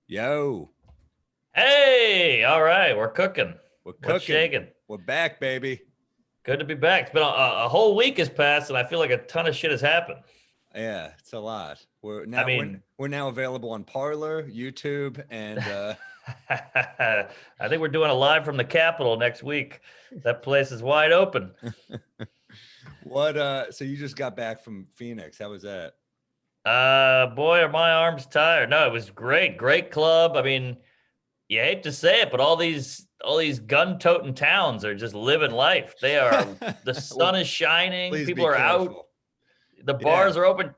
Yo, Hey, all right, we're cooking. we're What's cooking. shaking? We're back, baby. Good to be back. It's been a whole week has passed, and I feel like a ton of shit has happened. Yeah, it's a lot. We're I now we're mean, we're now available on Parlor, YouTube, and I think we're doing a live from the Capitol next week. That place is wide open. what so you just got back from Phoenix. How was that? Boy, are my arms tired. No, it was great, great club. I mean, you hate to say it, but all these gun-toting towns are just living life. They are. The sun Well, is shining. please People be are out. careful. The Yeah. bars are open.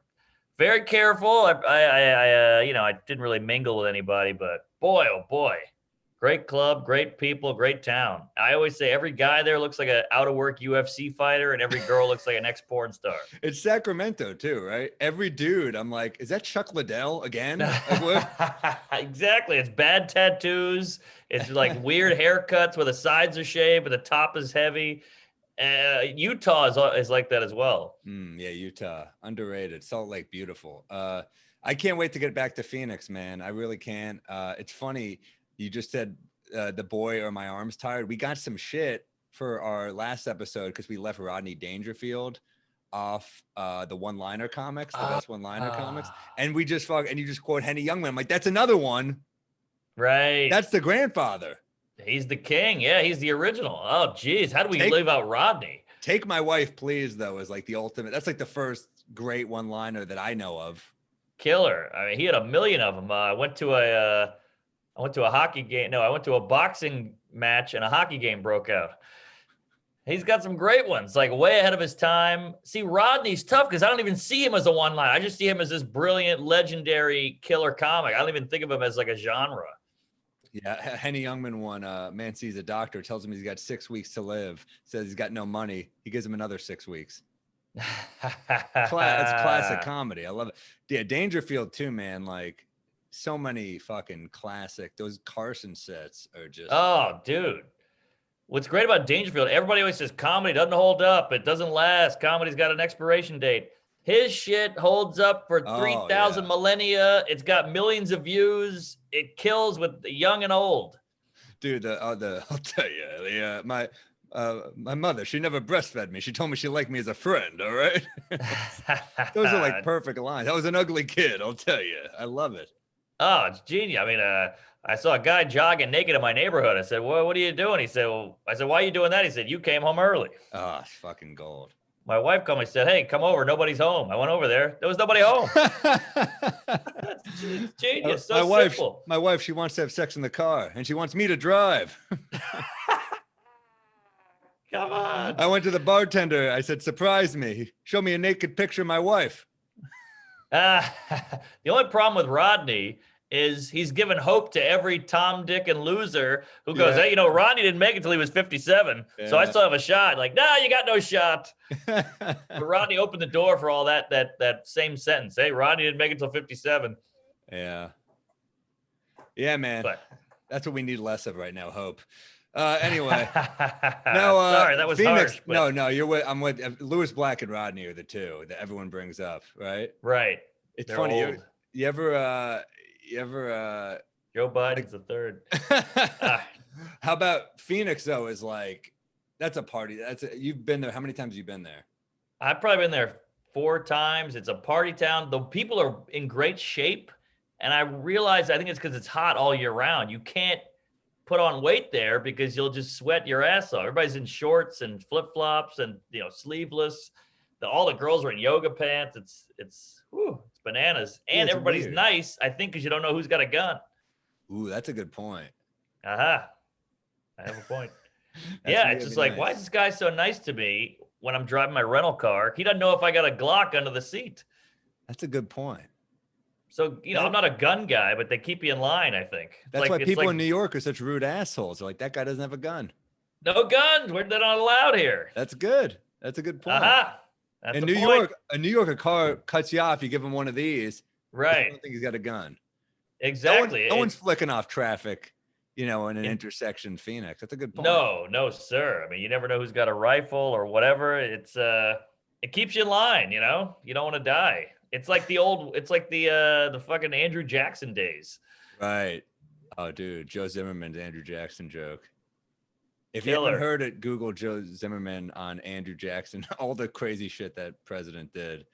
Very careful. I didn't really mingle with anybody, but boy, oh boy, great club, great people, great town. I always say every guy there looks like an out of work UFC fighter, and every girl looks like an ex porn star. It's Sacramento too, right? Every dude, I'm like, is that Chuck Liddell again? Like what? Exactly. It's bad tattoos. It's like weird haircuts where the sides are shaved, but the top is heavy. Utah is like that as well. Yeah, Utah, underrated. Salt Lake, beautiful. I can't wait to get back to Phoenix, man. I really can. It's funny. You just said the boy or my arms tired. We got some shit for our last episode because we left Rodney Dangerfield off the one-liner comics, the best one-liner comics, and we just and you just quote Henny Youngman. I'm like, that's another one. Right. That's the grandfather. He's the king. Yeah, he's the original. Oh, geez. How do we leave out Rodney? Take My Wife, Please, though, is like the ultimate. That's like the first great one-liner that I know of. Killer. I mean, he had a million of them. I went to a hockey game. No, I went to a boxing match and a hockey game broke out. He's got some great ones, like way ahead of his time. See, Rodney's tough because I don't even see him as a one-liner. I just see him as this brilliant, legendary killer comic. I don't even think of him as like a genre. Yeah, Henny Youngman one. Man sees a doctor, tells him he's got 6 weeks to live. Says he's got no money. He gives him another 6 weeks. It's classic comedy. I love it. Yeah, Dangerfield too, man. Like so many fucking classic. Those Carson sets are just. Oh, dude. What's great about Dangerfield, everybody always says comedy doesn't hold up. It doesn't last. Comedy's got an expiration date. His shit holds up for 3,000 millennia. It's got millions of views. It kills with young and old. Dude, I'll tell you, my mother, she never breastfed me. She told me she liked me as a friend. All right. Those are like perfect lines. I was an ugly kid. I'll tell you. I love it. Oh, it's genius. I mean, I saw a guy jogging naked in my neighborhood. I said, well, what are you doing? He said, I said, why are you doing that? He said, you came home early. Oh, it's fucking gold. My wife called me and said, hey, come over. Nobody's home. I went over there. There was nobody home. It's genius. So simple. My wife, she wants to have sex in the car and she wants me to drive. Come on. I went to the bartender. I said, surprise me. Show me a naked picture of my wife. The only problem with Rodney is he's given hope to every Tom, Dick, and loser who goes, hey, Rodney didn't make it until he was 57, so I still have a shot. Like, nah, you got no shot. But Rodney opened the door for all that same sentence. Hey, Rodney didn't make it until 57. Yeah. Yeah, man. But that's what we need less of right now, hope. Anyway. No, sorry, that was Phoenix. harsh. But... No, I'm with Lewis Black and Rodney are the two that everyone brings up, right? Right. It's They're funny. Old. You ever Joe Biden's the third. How about Phoenix though? Is like that's a party. You've been there. How many times have you been there? I've probably been there 4 times. It's a party town. The people are in great shape, and I think it's because it's hot all year round. You can't put on weight there because you'll just sweat your ass off. Everybody's in shorts and flip flops and sleeveless. All the girls are in yoga pants. It's bananas. And everybody's weird. Nice, I think, because you don't know who's got a gun. Ooh, that's a good point. Aha. I have a point. Yeah, it's just like, nice. Why is this guy so nice to me when I'm driving my rental car? He doesn't know if I got a Glock under the seat. That's a good point. So, I'm not a gun guy, but they keep you in line, I think. That's why people in New York are such rude assholes. They're like, that guy doesn't have a gun. No guns. They're not allowed here. That's good. That's a good point. Aha. That's in New York, a car cuts you off. You give him one of these. Right. I don't think he's got a gun. Exactly. No one's flicking off traffic, in an intersection, Phoenix. That's a good point. No, sir. I mean, you never know who's got a rifle or whatever. It's it keeps you in line. You don't want to die. It's like the fucking Andrew Jackson days. Right. Oh, dude, Joe Zimmerman's Andrew Jackson joke. If you haven't Killer. heard it, Google Joe Zimmerman on Andrew Jackson, all the crazy shit that president did.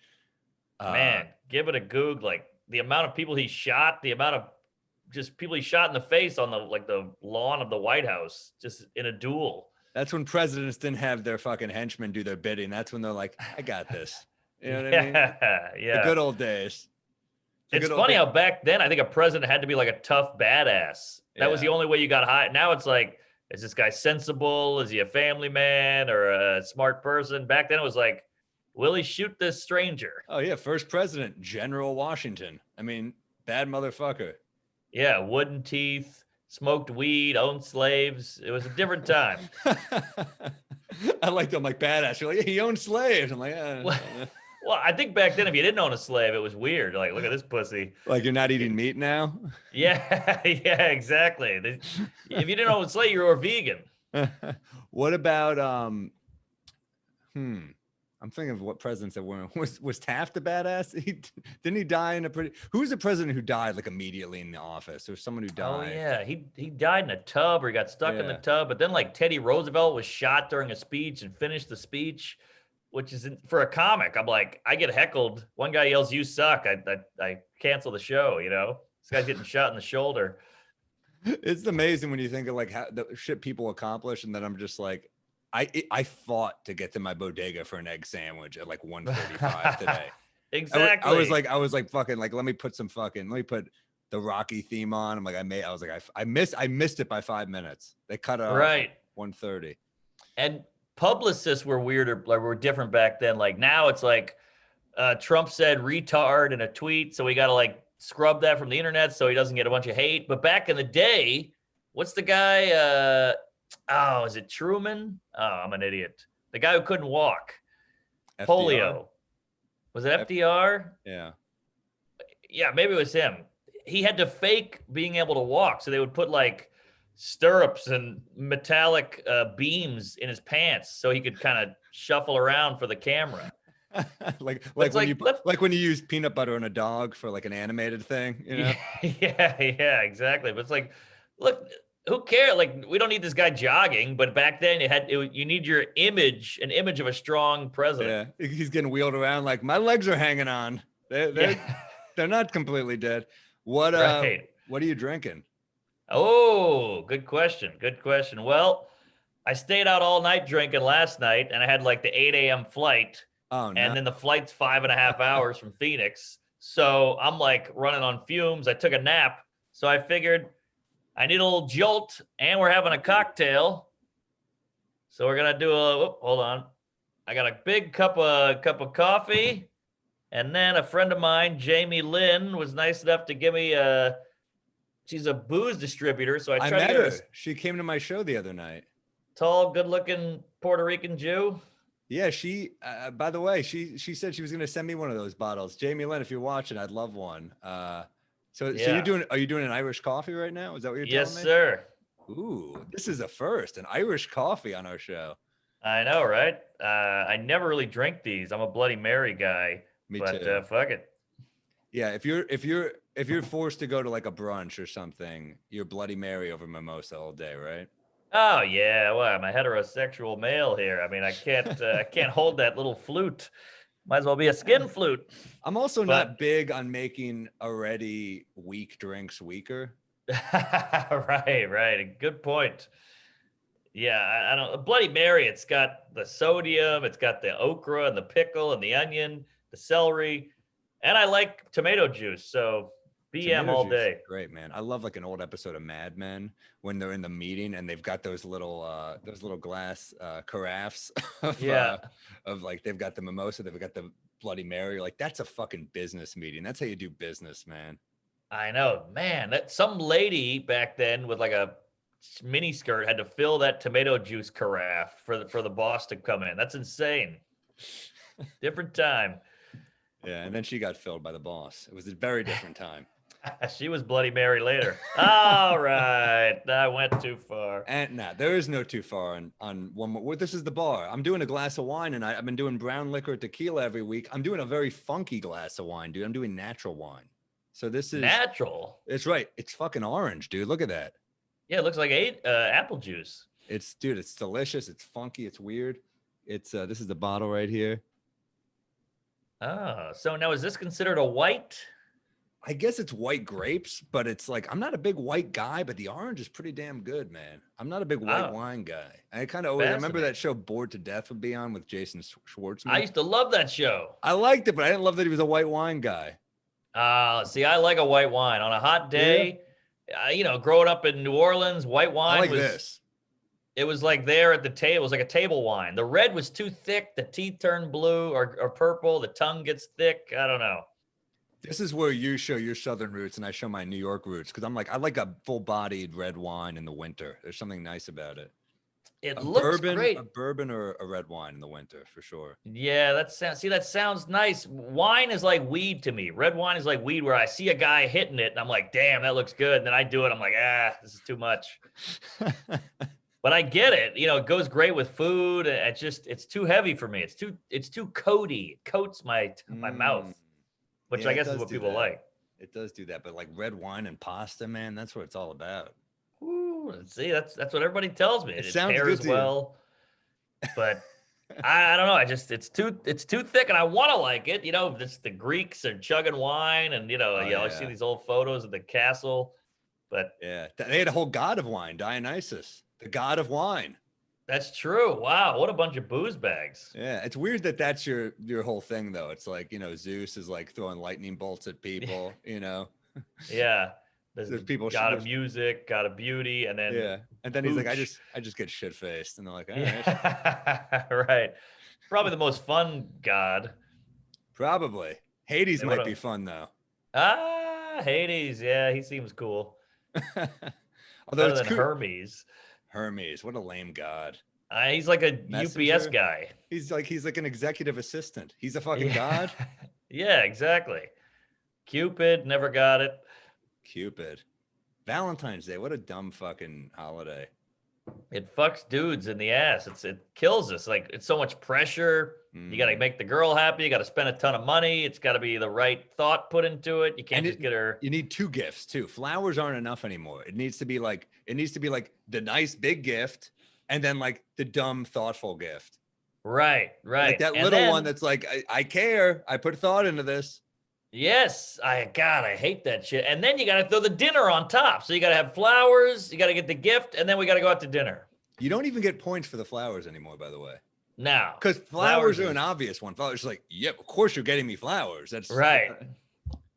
Man, give it a goog. Like the amount of people he shot, the amount of just people he shot in the face on the lawn of the White House, just in a duel. That's when presidents didn't have their fucking henchmen do their bidding. That's when they're like, I got this. You know what I mean? Yeah, The yeah. good old days. The It's good old funny days. how back then I think a president had to be like a tough badass. That was the Yeah. only way you got high. Now it's like, is this guy sensible? Is he a family man or a smart person? Back then it was like, will he shoot this stranger? Oh, yeah. First president, General Washington. I mean, bad motherfucker. Yeah, wooden teeth, smoked weed, owned slaves. It was a different time. I like them like badass. You're like, yeah, he owned slaves. I'm like, Well, I think back then if you didn't own a slave, it was weird. Like, look at this pussy. like you're not eating meat now. Yeah, yeah, exactly. If you didn't own a slave, you were a vegan. What about I'm thinking of what presidents that were. Was Taft a badass? Didn't he die in a pretty? Who's the president who died like immediately in the office? Or someone who Oh died? yeah, he died in a tub or he got stuck in the Yeah. tub. But then like Teddy Roosevelt was shot during a speech and finished the speech, which is for a comic. I'm like, I get heckled. One guy yells, "You suck." I cancel the show. You know, this guy's getting shot in the shoulder. It's amazing when you think of like how the shit people accomplish, and then I'm just like, I fought to get to my bodega for an egg sandwich at like 1:45 today. Exactly. I was like fucking like let me put the Rocky theme on. I'm like I missed it by 5 minutes. They cut it off Right. at 1:30. And publicists were weirder, like were different back then. Like now it's like Trump said retard in a tweet, so we got to like scrub that from the internet so he doesn't get a bunch of hate. But back in the day, what's the guy? Is it Truman? Oh, I'm an idiot. The guy who couldn't walk. FDR? Polio. Was it FDR? Yeah. Yeah, maybe it was him. He had to fake being able to walk, so they would put like stirrups and metallic beams in his pants so he could kind of shuffle around for the camera. like It's when you use peanut butter on a dog for like an animated thing, you know? Yeah, exactly. But it's like, look, who cares? Like, we don't need this guy jogging. But back then, you need your image, an image of a strong president. Yeah, he's getting wheeled around like my legs are hanging on. They're not completely dead. What What are you drinking? Oh, good question. Good question. Well, I stayed out all night drinking last night, and I had like the 8 a.m. flight. Oh, no. And then the flight's 5.5 hours from Phoenix. So I'm like running on fumes. I took a nap. So I figured I need a little jolt, and we're having a cocktail. So we're gonna do hold on. I got a big cup of coffee, and then a friend of mine, Jamie Lynn, was nice enough to give me she's a booze distributor. So I met her. She came to my show the other night. Tall, good-looking Puerto Rican Jew. Yeah, she. By the way, she said she was going to send me one of those bottles. Jamie Lynn, if you're watching, I'd love one. So are you doing an Irish coffee right now? Is that what you're telling me? Yes, sir. Ooh, this is a first, an Irish coffee on our show. I know, right? I never really drink these. I'm a Bloody Mary guy. Me too. Fuck it. Yeah, if you're forced to go to like a brunch or something, you're Bloody Mary over mimosa all day, right? Oh yeah, well, I'm a heterosexual male here. I mean, I can't hold that little flute. Might as well be a skin flute. I'm also not big on making already weak drinks weaker. Right. Good point. Yeah, I don't. Bloody Mary. It's got the sodium. It's got the okra and the pickle and the onion, the celery, and I like tomato juice. So BM all day. Great, man. I love like an old episode of Mad Men when they're in the meeting and they've got those little glass carafes of like they've got the mimosa, they've got the Bloody Mary. Like that's a fucking business meeting. That's how you do business, man. I know, man. That some lady back then with like a mini skirt had to fill that tomato juice carafe for the boss to come in. That's insane. Different time. Yeah, and then she got filled by the boss. It was a very different time. She was Bloody Mary later. All right. I went too far. And there is no too far on one more. This is the bar. I'm doing a glass of wine, and I've been doing brown liquor tequila every week. I'm doing a very funky glass of wine, dude. I'm doing natural wine. So this is Natural. it's right. It's fucking orange, dude. Look at that. Yeah, it looks like apple juice. It's dude, it's delicious. It's funky. It's weird. It's this is the bottle right here. Oh, so now is this considered a white? I guess it's white grapes, but it's like I'm not a big white guy, but the orange is pretty damn good, man. I'm not a big white wine guy. I kind of always remember that show Bored to Death would be on with Jason Schwartzman. I used to love that show. I liked it, but I didn't love that he was a white wine guy. See, I like a white wine on a hot day. Yeah. Growing up in New Orleans, white wine this. It was like there at the table. It was like a table wine. The red was too thick. The teeth turn blue or purple. The tongue gets thick. I don't know. This is where you show your Southern roots and I show my New York roots. Cause I'm like, I like a full-bodied red wine in the winter. There's something nice about it. It looks great. A bourbon or a red wine in the winter for sure. Yeah, that sounds nice. Wine is like weed to me. Red wine is like weed where I see a guy hitting it and I'm like, damn, that looks good. And then I do it. I'm like, this is too much. But I get it. It goes great with food. It's too heavy for me. It's too coaty. It coats my mouth, which I guess is what people like. It does do that. But like red wine and pasta, man, that's what it's all about. Ooh, see, that's what everybody tells me. It sounds pairs good well, but I don't know. It's too thick, and I want to like it. The Greeks are chugging wine, and I see these old photos of the castle. But yeah, they had a whole god of wine, Dionysus, the god of wine. That's true. Wow, what a bunch of booze bags. Yeah, it's weird that that's your whole thing, though. It's like Zeus is like throwing lightning bolts at people. Yeah. There's people got a music, got a beauty, and then he's like, I just get shit faced, and they're like, all right, right. Probably the most fun god. Probably Hades might be fun though. Hades, yeah, he seems cool. Although it's than Hermes. Hermes, what a lame god. He's like a UPS guy. He's like an executive assistant. He's a fucking god. Yeah, exactly. Cupid never got it. Cupid. Valentine's Day, what a dumb fucking holiday. It fucks dudes in the ass. It kills us. Like, it's so much pressure. You got to make the girl happy. You got to spend a ton of money. It's got to be the right thought put into it. You can't just get her. You need two gifts too. Flowers aren't enough anymore. It needs to be like the nice big gift and then like the dumb thoughtful gift. Right. Like that little one that's like, I care. I put thought into this. Yes, I hate that shit. And then you got to throw the dinner on top. So you got to have flowers, you got to get the gift, and then we got to go out to dinner. You don't even get points for the flowers anymore, by the way. No. Because flowers are an obvious one. Flowers are like, yep, of course you're getting me flowers. That's right.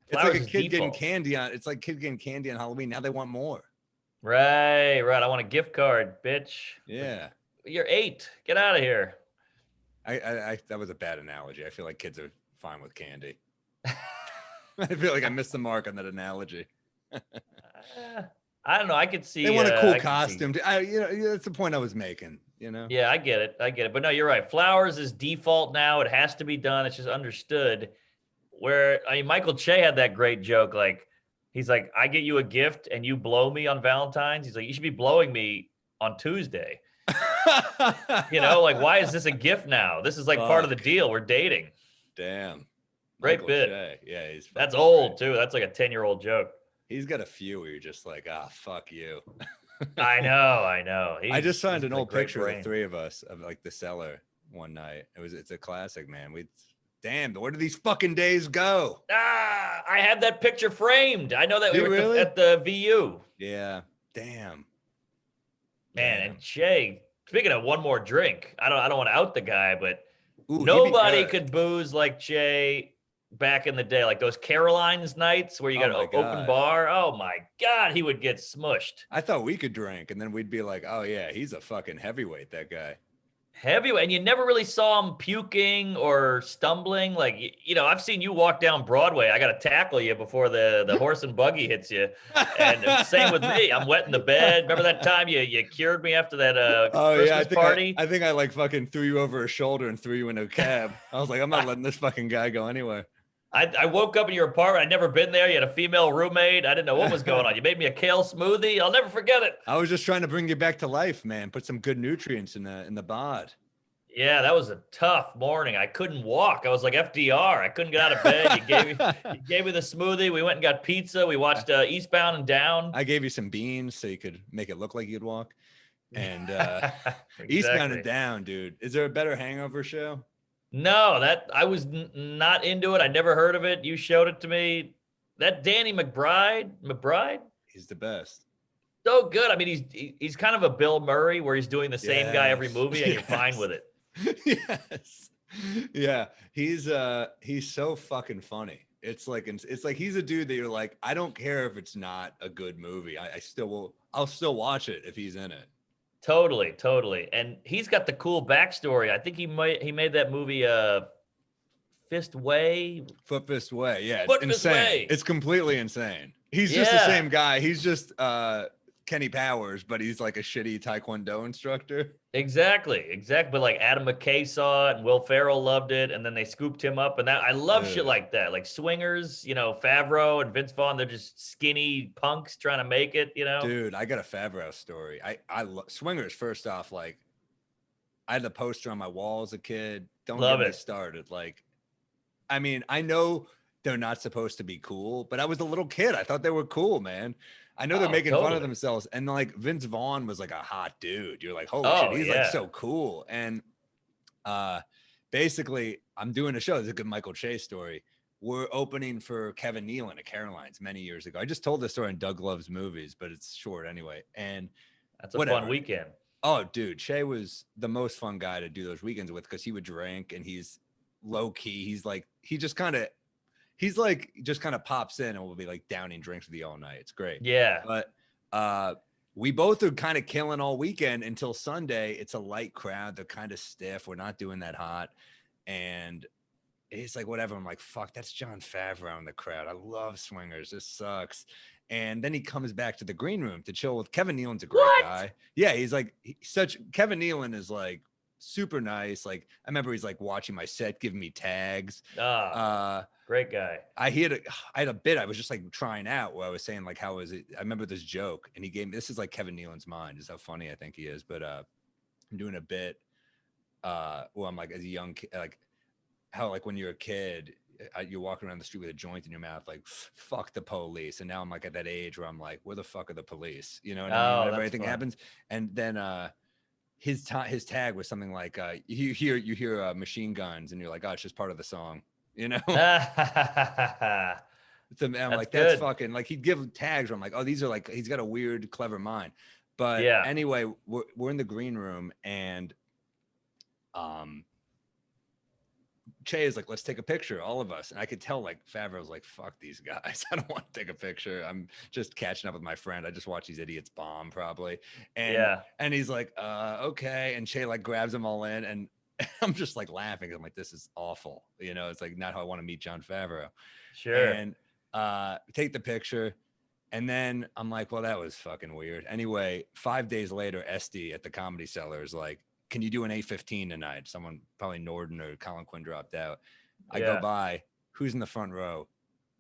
It's like a kid getting candy on. It's like kid getting candy on Halloween. Now they want more. Right. I want a gift card, bitch. Yeah. You're 8. Get out of here. I that was a bad analogy. I feel like kids are fine with candy. I feel like I missed the mark on that analogy. I don't know. I could see they want a cool costume. That's the point I was making. Yeah, I get it. But no, you're right. Flowers is default now. It has to be done. It's just understood. Where Michael Che had that great joke. Like, he's like, I get you a gift and you blow me on Valentine's. He's like, you should be blowing me on Tuesday. Like, why is this a gift now? This is like part of the deal. We're dating. Damn. Great bit. Che. Yeah, that's old too. That's like a 10-year-old joke. He's got a few where you're just like, fuck you. I know. I just found an old picture of the three of us of like the cellar one night. It's a classic, man. Damn, where do these fucking days go? I had that picture framed. I know that we were at the VU. Yeah. Damn. Man, and Che, speaking of one more drink, I don't want to out the guy, but nobody could booze like Che back in the day, like those Caroline's nights where you got an open bar. Oh my God, he would get smushed. I thought we could drink and then we'd be like, oh yeah, he's a fucking heavyweight, that guy. Heavyweight, and you never really saw him puking or stumbling. Like, I've seen you walk down Broadway. I got to tackle you before the horse and buggy hits you. And same with me. I'm wetting the bed. Remember that time you cured me after that Christmas party? I think I like fucking threw you over a shoulder and threw you into a cab. I was like, I'm not letting this fucking guy go anywhere. I woke up in your apartment. I'd never been there. You had a female roommate. I didn't know what was going on. You made me a kale smoothie. I'll never forget it. I was just trying to bring you back to life, man. Put some good nutrients in the bod. Yeah, that was a tough morning. I couldn't walk. I was like FDR. I couldn't get out of bed. You gave me the smoothie. We went and got pizza. We watched Eastbound and Down. I gave you some beans so you could make it look like you'd walk. And Eastbound and Exactly. Down, dude. Is there a better hangover show? No, that I was not into it. I never heard of it. You showed it to me. That Danny McBride, He's the best. so good. I mean, he's kind of a Bill Murray where he's doing the same guy every Yes. movie, and you're fine with it. Yes. Yeah. He's so fucking funny. It's like he's a dude that you're like, I don't care if it's not a good movie. I'll still watch it if he's in it. Totally, totally. And he's got the cool backstory. I think he made that movie Fist Way. Foot Fist Way. Yeah, it's Foot Fist insane. Way. It's completely insane. He's just the Yeah. same guy. He's just Kenny Powers, but he's like a shitty Taekwondo instructor. Exactly. But like Adam McKay saw it and Will Ferrell loved it, and then they scooped him up. And that I love shit like that. Like Swingers, Favreau and Vince Vaughn, they're just skinny punks trying to make it, Dude, I got a Favreau story. I love Swingers. First off, like I had the poster on my wall as a kid. Don't Love get me it. started. Like, I mean, I know they're not supposed to be cool, but I was a little kid. I thought they were cool, man. I know they're making fun of totally. themselves. And like Vince Vaughn was like a hot dude. You're like, holy Oh, shit, he's yeah. like so cool. And basically, I'm doing a show. It's a good Michael Che story. We're opening for Kevin Nealon at Caroline's many years ago. I just told this story in Doug Loves Movies, but it's short anyway. And That's a whatever. fun weekend. Oh, dude, Che was the most fun guy to do those weekends with because he would drink and he's low key. He's like, just kind of pops in and will be like downing drinks with you all night. It's great. Yeah. But we both are kind of killing all weekend until Sunday. It's a light crowd. They're kind of stiff. We're not doing that hot. And it's like, whatever. I'm like, fuck, that's Jon Favreau in the crowd. I love Swingers. This sucks. And then he comes back to the green room to chill with Kevin Nealon's a great guy. Yeah, he's like Kevin Nealon is like super nice. Like I remember he's like watching my set, giving me tags. Great guy. I had a bit I was just like trying out where I was saying like, how was it? I remember this joke and he gave me, this is like Kevin Nealon's mind, is how funny I think he is. But I'm doing a bit where I'm like as a young kid, like how like when you're a kid, you're walking around the street with a joint in your mouth, like fuck the police. And now I'm like at that age where I'm like, where the fuck are the police? You know what I mean? Whenever anything happens. And then his tag was something like you hear machine guns and you're like, oh, it's just part of the song, you know? I'm like, that's fucking like he'd give tags where I'm like, oh, these are like, he's got a weird, clever mind. But anyway, we're in the green room and Che is like, let's take a picture, all of us. And I could tell like Favreau's like, fuck these guys. I don't want to take a picture. I'm just catching up with my friend. I just watch these idiots bomb probably. And he's like, okay. And Che like grabs them all in and I'm just like laughing. I'm like, this is awful. You know, it's like not how I want to meet Jon Favreau. Sure. And take the picture. And then I'm like, well, that was fucking weird. Anyway, 5 days later, Esty at the Comedy Cellar is like, can you do an 8:15 tonight? Someone, probably Norden or Colin Quinn, dropped out. I go by. Who's in the front row?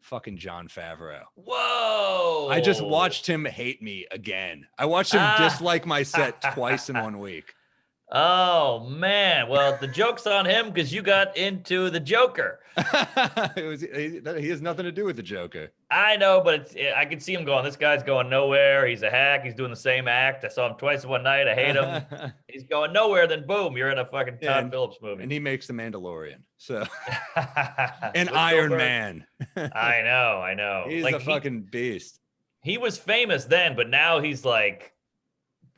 Fucking Jon Favreau. Whoa. I just watched him hate me again. I watched him dislike my set twice in 1 week. Oh, man. Well, the joke's on him because you got into the Joker. He has nothing to do with the Joker. I know, but I can see him going, this guy's going nowhere. He's a hack. He's doing the same act. I saw him twice in one night. I hate him. He's going nowhere. Then boom, you're in a fucking Todd Phillips movie. And he makes The Mandalorian. So, and Iron Man. I know. He's like, a fucking beast. He was famous then, but now he's like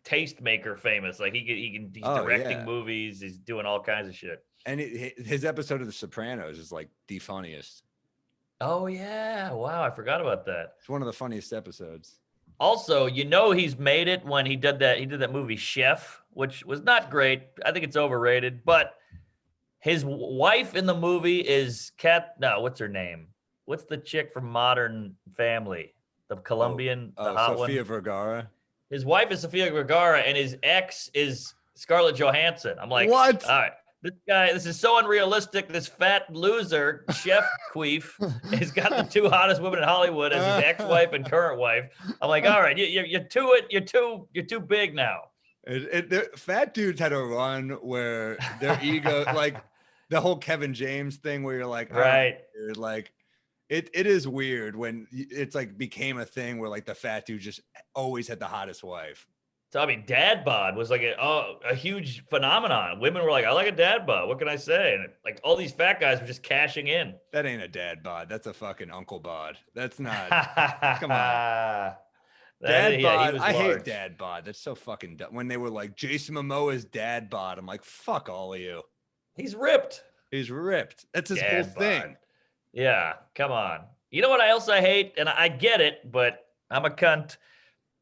tastemaker famous. Like he's directing movies. He's doing all kinds of shit. And his episode of The Sopranos is like the funniest. Oh yeah. Wow. I forgot about that. It's one of the funniest episodes. Also, he's made it when he did that movie Chef, which was not great. I think it's overrated, but his wife in the movie is what's her name? What's the chick from Modern Family? The Colombian, the hot one? Sofia Vergara. His wife is Sofia Vergara, and his ex is Scarlett Johansson. I'm like, what? All right, this is so unrealistic. This fat loser, Chef Queef, has got the two hottest women in Hollywood as his ex-wife and current wife. I'm like, all right, you're too big now. The fat dudes had a run where their ego, like the whole Kevin James thing, where you're like, all right, Right. dude, like it is weird when it's like became a thing where like the fat dude just always had the hottest wife. So I mean, dad bod was like a huge phenomenon. Women were like, "I like a dad bod." What can I say? And like all these fat guys were just cashing in. That ain't a dad bod. That's a fucking uncle bod. That's not. Come on. That Dad yeah, he bod. was I hate large. dad bod. That's so fucking dumb. When they were like Jason Momoa's dad bod, I'm like, fuck all of you. He's ripped. He's ripped. That's his whole Dad thing. bod. Yeah, come on. You know what else I hate, and I get it, but I'm a cunt.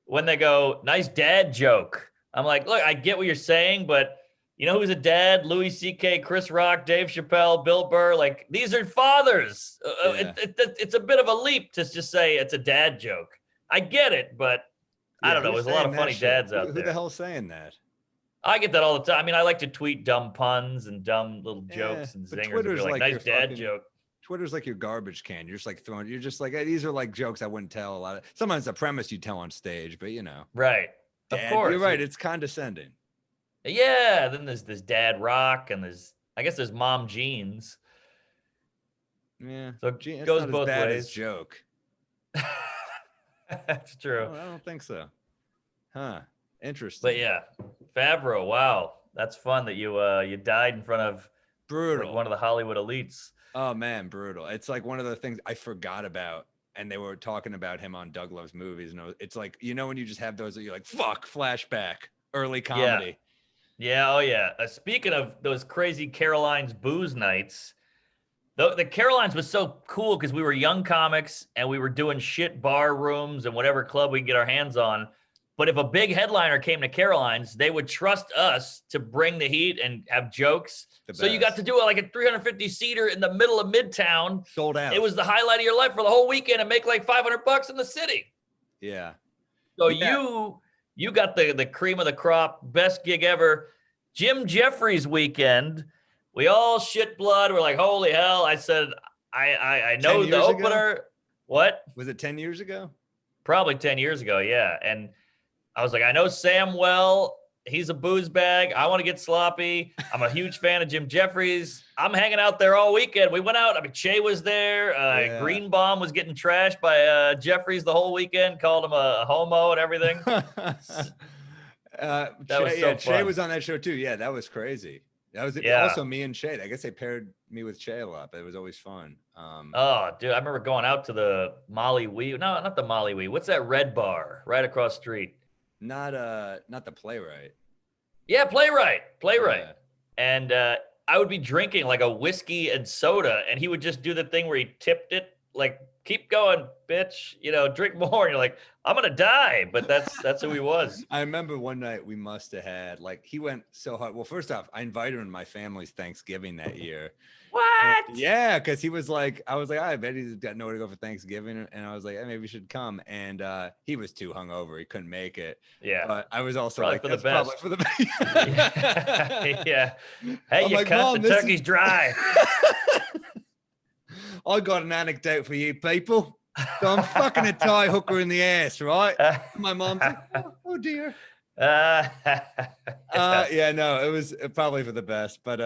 When they go, "Nice dad joke," I'm like, look, I get what you're saying, but you know who's a dad? Louis C.K., Chris Rock, Dave Chappelle, Bill Burr. Like, these are fathers. Yeah. It's a bit of a leap to just say it's a dad joke. I get it, but I don't know. who's There's a lot saying of that funny shit? dads out Who there. the hell's saying that? I get that all the time. I mean, I like to tweet dumb puns and dumb little jokes and but zingers. Twitter's And be like like, your nice dad fucking- joke. Twitter's like your garbage can. You're just like throwing. You're just like, these are like jokes I wouldn't tell a lot of. Sometimes the premise you tell on stage, but you know, Right. dad, Of course. you're right. It's condescending. Yeah. Then there's dad rock and I guess there's mom jeans. Yeah. So Gee, it it's goes not both as bad ways. as joke. That's true. I don't think so. Huh. Interesting. But yeah, Favreau. Wow, that's fun that you died in front of Brutal. like one of the Hollywood elites. Oh man, brutal. It's like one of the things I forgot about. And they were talking about him on Doug Loves Movies. And it's like, you know, when you just have those that you're like, fuck, flashback, early comedy. Yeah. Oh yeah. Speaking of those crazy Caroline's booze nights, the Carolines was so cool because we were young comics and we were doing shit bar rooms and whatever club we could get our hands on. But if a big headliner came to Caroline's, they would trust us to bring the heat and have jokes. So you got to do like a 350 seater in the middle of Midtown. Sold out. It was the highlight of your life for the whole weekend and make like $500 in the city. Yeah. So Yeah. you got the cream of the crop, best gig ever. Jim Jeffries weekend. We all shit blood. We're like, holy hell. I said, I know 10 the years opener. ago? What? Was it 10 years ago? Probably 10 years ago, yeah. And I was like, I know Sam well. He's a booze bag. I want to get sloppy. I'm a huge fan of Jim Jeffries. I'm hanging out there all weekend. We went out. I mean, Che was there. Yeah. Greenbaum was getting trashed by Jeffries the whole weekend, called him a homo and everything. That was so Che fun. was on that show too. Yeah, that was crazy. That was Yeah. also me and Che. I guess they paired me with Che a lot, but it was always fun. Oh, dude, I remember going out to the Molly Wee. No, not the Molly Wee. What's that red bar right across the street? Not the Playwright. Yeah, Playwright. Yeah. And I would be drinking like a whiskey and soda, and he would just do the thing where he tipped it, like, keep going, bitch, drink more. And you're like, I'm gonna die. But that's who he was. I remember one night we must have had, like, he went so hard. Well, first off, I invited him to my family's Thanksgiving that year. What? Yeah, because he was like, I was like, I bet he's got nowhere to go for Thanksgiving. And I was like, maybe we should come. And he was too hungover. He couldn't make it. Yeah. But I was also Probably like, for the that's probably best. for the best. Yeah. Hey, I'm you like, cut Mom, the this turkey's dry. I got an anecdote for you people. So I'm fucking a tie hooker in the ass, right? My mom's like, oh dear. Yeah, no, it was probably for the best. But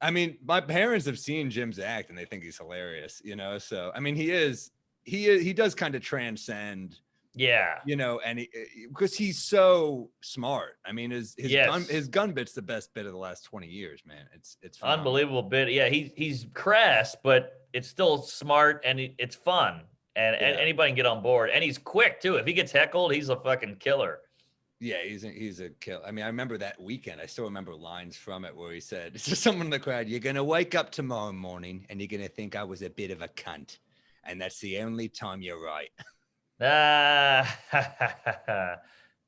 I mean, my parents have seen Jim's act and they think he's hilarious, So I mean, he does kind of transcend, Yeah. and because he's so smart. I mean, his Yes. gun bit's the best bit of the last 20 years, man. It's phenomenal. Unbelievable bit. Yeah, he's crass, but it's still smart and it's fun. And anybody can get on board. And he's quick too. If he gets heckled, he's a fucking killer. Yeah, he's a kill. I mean, I remember that weekend. I still remember lines from it where he said, it's just someone in the crowd, you're going to wake up tomorrow morning and you're going to think I was a bit of a cunt. And that's the only time you're right.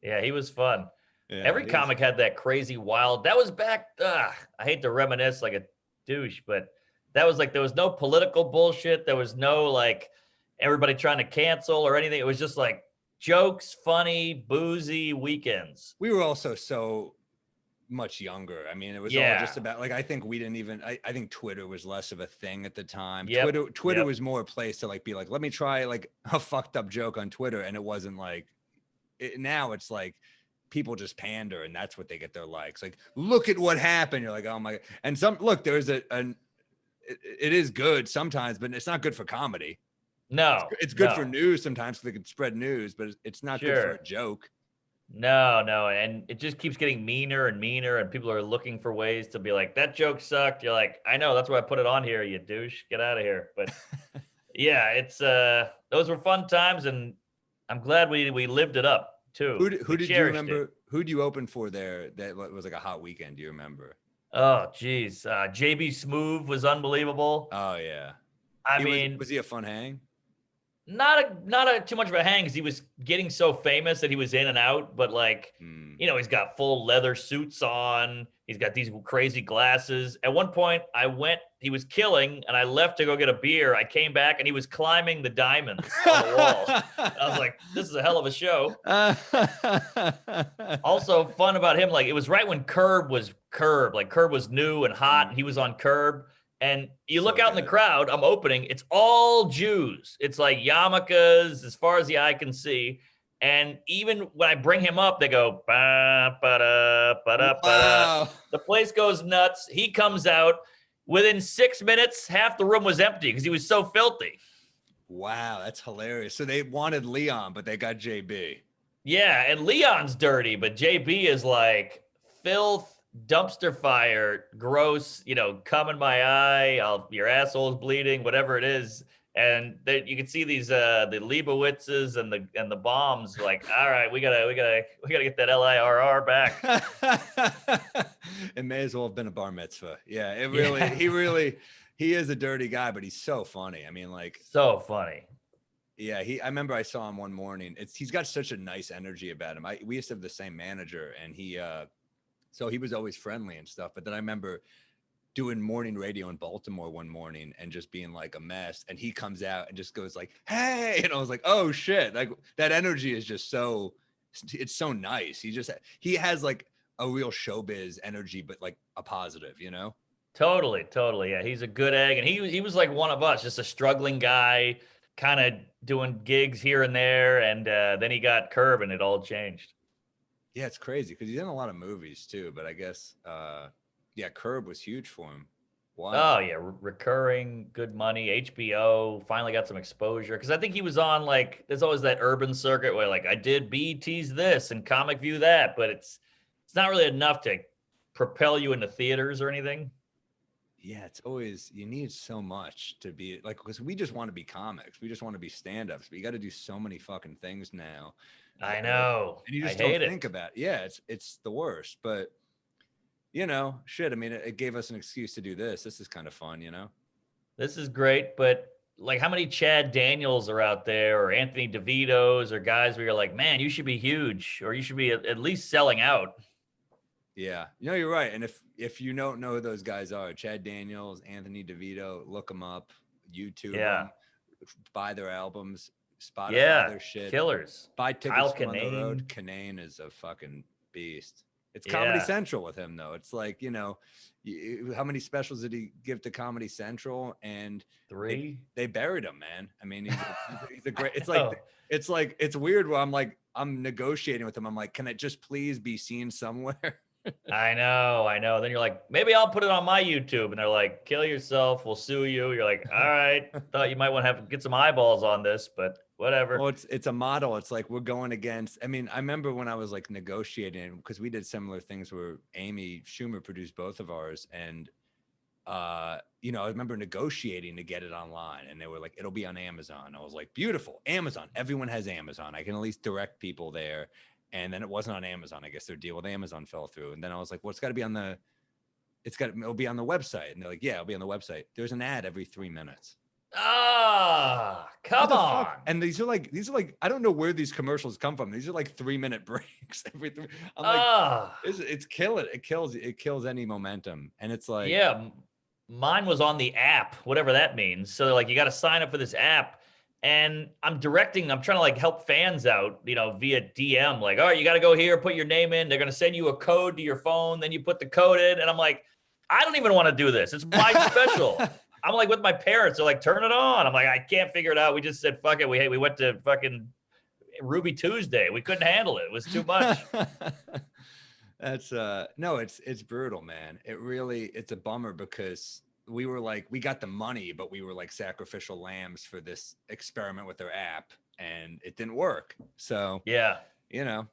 Yeah, he was fun. Yeah, Every comic had that crazy wild. That was back. I hate to reminisce like a douche, but that was like, there was no political bullshit. There was no like everybody trying to cancel or anything. It was just like jokes, funny, boozy weekends. We were also so much younger. I mean, it was all just about, like, I think we didn't even, I think Twitter was less of a thing at the time. Yep. Twitter was more a place to like be like, let me try like a fucked up joke on Twitter. And it wasn't like, now it's like people just pander and that's what they get their likes. Like, look at what happened. You're like, oh my God. And look, there's it is good sometimes, but it's not good for comedy. No, It's good for news sometimes, so they can spread news, but it's not good for a joke. No, and it just keeps getting meaner and meaner, and people are looking for ways to be like, that joke sucked. You're like, I know, that's why I put it on here, you douche. Get out of here. But yeah, it's those were fun times, and I'm glad we lived it up too. Who did you remember? Who do you open for there? That was like a hot weekend. Do you remember? Oh, geez. JB Smoove was unbelievable. Oh yeah. I mean, was he a fun hang? Not too much of a hang, because he was getting so famous that he was in and out. But like, he's got full leather suits on. He's got these crazy glasses. At one point, he was killing, and I left to go get a beer. I came back, and he was climbing the diamonds on the walls. I was like, this is a hell of a show. Also, fun about him, like, it was right when Curb was Curb. Like, Curb was new and hot, and he was on Curb. And you look out in the crowd, I'm opening, it's all Jews. It's like yarmulkes as far as the eye can see. And even when I bring him up, they go, ba, ba-da, ba-da, ba-da. Wow. The place goes nuts. He comes out. Within 6 minutes, half the room was empty because he was so filthy. Wow, that's hilarious. So they wanted Leon, but they got JB. Yeah, and Leon's dirty, but JB is like filth. Dumpster fire, gross, come in my eye, your asshole's bleeding, whatever it is. And you can see these the Leibowitzes and the bombs, like, all right, we gotta get that LIRR back. It may as well have been a bar mitzvah. Yeah, it really, he is a dirty guy, but he's so funny. I mean, like, so funny. Yeah, I remember I saw him one morning. He's got such a nice energy about him. We used to have the same manager, and so he was always friendly and stuff. But then I remember doing morning radio in Baltimore one morning and just being like a mess. And he comes out and just goes like, hey. And I was like, oh shit. Like, that energy is just it's so nice. He has like a real showbiz energy, but like a positive, Totally. Yeah. He's a good egg. And he was like one of us, just a struggling guy, kind of doing gigs here and there. And then he got Curb and it all changed. Yeah, it's crazy because he's in a lot of movies too, but I guess, Curb was huge for him. Wow. Oh yeah, recurring, good money. HBO finally got some exposure because I think he was on, like, there's always that urban circuit where, like, I did BET's this and Comic View that, but it's not really enough to propel you into theaters or anything. Yeah, it's always, you need so much to be like, because we just want to be comics, we just want to be stand-ups, but you got to do so many fucking things now. I know. And you just don't think about it. Yeah, it's the worst. But shit. I mean, it gave us an excuse to do this. This is kind of fun, This is great, but like, how many Chad Daniels are out there, or Anthony DeVitos, or guys where you're like, man, you should be huge, or you should be at least selling out. Yeah, you're right. And if you don't know who those guys are, Chad Daniels, Anthony DeVito, look them up, YouTube them, buy their albums. Spotify their shit. Killers. Buy tickets from on the road. Kinane is a fucking beast. It's Comedy Central with him though. It's like, how many specials did he give to Comedy Central? And 3. They buried him, man. I mean, he's a great. It's weird where I'm negotiating with him. I'm like, can it just please be seen somewhere? I know. Then you're like, maybe I'll put it on my YouTube. And they're like, kill yourself, we'll sue you. You're like, all right, thought you might want to get some eyeballs on this, but whatever. Well, it's a model. It's like, we're going against, I mean, I remember when I was like negotiating, because we did similar things where Amy Schumer produced both of ours. And, I remember negotiating to get it online, and they were like, it'll be on Amazon. I was like, beautiful. Amazon. Everyone has Amazon. I can at least direct people there. And then it wasn't on Amazon. I guess their deal with Amazon fell through. And then I was like, well, it'll be on the website. And they're like, yeah, it'll be on the website. There's an ad every 3 minutes. Come on. Fuck? And these are like, I don't know where these commercials come from. These are like 3-minute breaks every 3. I'm like, it's killing. It kills any momentum. And it's like, yeah, mine was on the app, whatever that means. So like, you got to sign up for this app. And I'm trying to like help fans out, via DM, like, all right, you got to go here, put your name in. They're going to send you a code to your phone. Then you put the code in. And I'm like, I don't even want to do this. It's my special. I'm like with my parents. They're like, turn it on. I'm like, I can't figure it out. We just said, fuck it. We went to fucking Ruby Tuesday. We couldn't handle it. It was too much. That's no, it's brutal, man. It's a bummer because we were like, we got the money, but we were like sacrificial lambs for this experiment with their app, and it didn't work. So yeah, you know,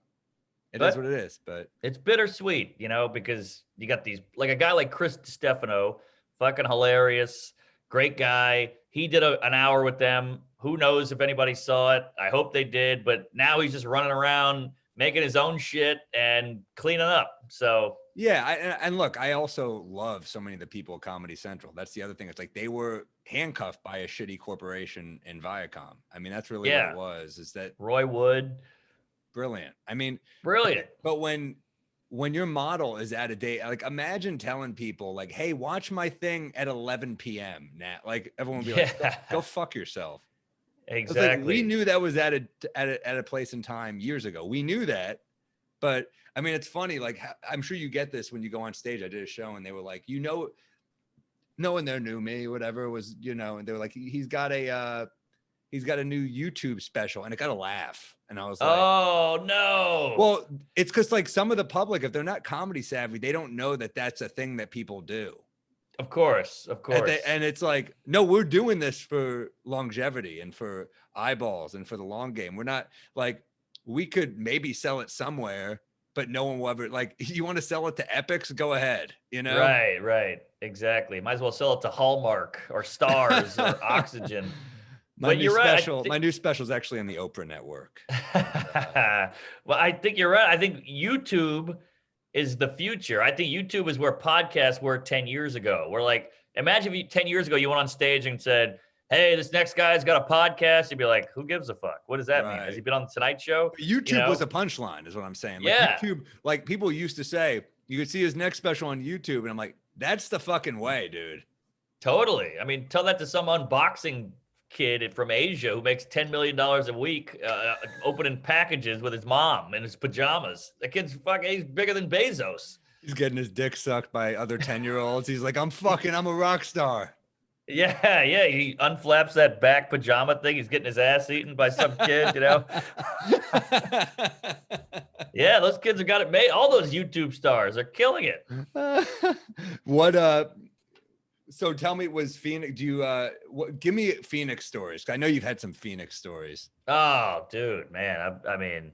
it but is what it is. But it's bittersweet, because you got these, like a guy like Chris Stefano, fucking hilarious, great guy. He did an hour with them. Who knows if anybody saw it? I hope they did. But now he's just running around making his own shit and cleaning up. So yeah, and look, I also love so many of the people at Comedy Central. That's the other thing. It's like they were handcuffed by a shitty corporation in Viacom. I mean, that's really what it was. Is that Roy Wood? Brilliant. I mean, brilliant. But when your model is at a date, like imagine telling people like, hey, watch my thing at 11 p.m. now. Like everyone would be like, go fuck yourself. Exactly. Like, we knew that was at a place and time years ago. We knew that. But I mean, it's funny. Like, I'm sure you get this when you go on stage. I did a show and they were like, no one there knew me, whatever it was, and they were like, he's got a new YouTube special, and it got a laugh. And I was like, oh no. Well, it's because like some of the public, if they're not comedy savvy, they don't know that that's a thing that people do. Of course. And it's like, no, we're doing this for longevity and for eyeballs and for the long game. We're not like, we could maybe sell it somewhere, but no one will ever, like, you want to sell it to Epics? Go ahead, Right. Exactly. Might as well sell it to Hallmark or Stars or Oxygen. My new special is actually on the Oprah network. Well, I think you're right. I think YouTube is the future. I think YouTube is where podcasts were 10 years ago. We're like, imagine if 10 years ago you went on stage and said, hey, this next guy's got a podcast. You'd be like, who gives a fuck? What does that mean? Has he been on the Tonight Show? YouTube was a punchline is what I'm saying. Like, yeah. YouTube, like people used to say, you could see his next special on YouTube. And I'm like, that's the fucking way, dude. Totally. I mean, tell that to some unboxing kid from Asia who makes $10 million a week opening packages with his mom in his pajamas. The kid's he's bigger than Bezos. He's getting his dick sucked by other 10-year-olds. He's like, I'm a rock star. Yeah. He unflaps that back pajama thing. He's getting his ass eaten by some kid, Yeah, those kids have got it made. All those YouTube stars are killing it. So tell me, was Phoenix, give me Phoenix stories. I know you've had some Phoenix stories. Oh, dude, man. I mean,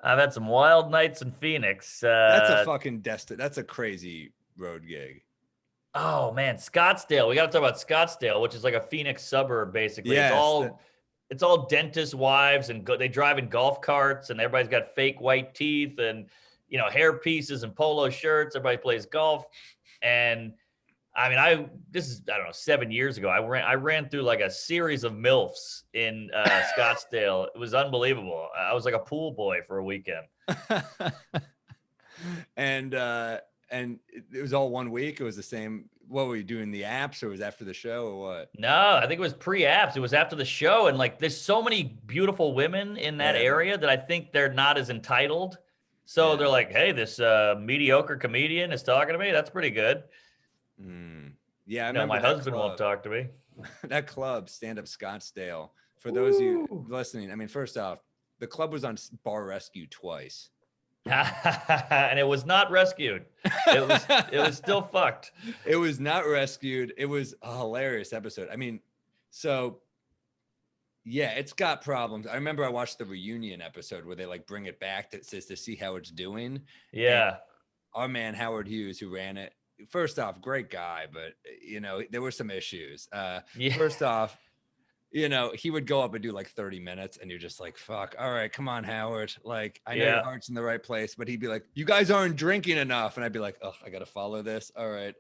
I've had some wild nights in Phoenix. That's a fucking that's a crazy road gig. Oh man, Scottsdale. We got to talk about Scottsdale, which is like a Phoenix suburb, basically. Yes, it's all dentist wives, and they drive in golf carts, and everybody's got fake white teeth and hair pieces and polo shirts. Everybody plays golf, and I mean, this is, I don't know, 7 years ago. I ran through like a series of MILFs in Scottsdale. It was unbelievable. I was like a pool boy for a weekend. And it was all 1 week. It was the same. What were you doing? The apps, or was it after the show, or what? No, I think it was pre-apps. It was after the show. And like, there's so many beautiful women in that area that I think they're not as entitled. So they're like, hey, this mediocre comedian is talking to me. That's pretty good. Yeah, I remember my husband won't talk to me. That club, Stand Up Scottsdale. For those of you listening, I mean, first off, the club was on Bar Rescue twice. And it was not rescued. It was still fucked. It was not rescued. It was a hilarious episode. I mean, so yeah, it's got problems. I remember I watched the reunion episode where they like bring it back to see how it's doing. Yeah. And our man Howard Hughes, who ran it, first off, great guy, but there were some issues. First off, he would go up and do like 30 minutes and you're just like, fuck, all right, come on, Howard. Like, I know your heart's in the right place, but he'd be like, you guys aren't drinking enough. And I'd be like, oh, I got to follow this. All right.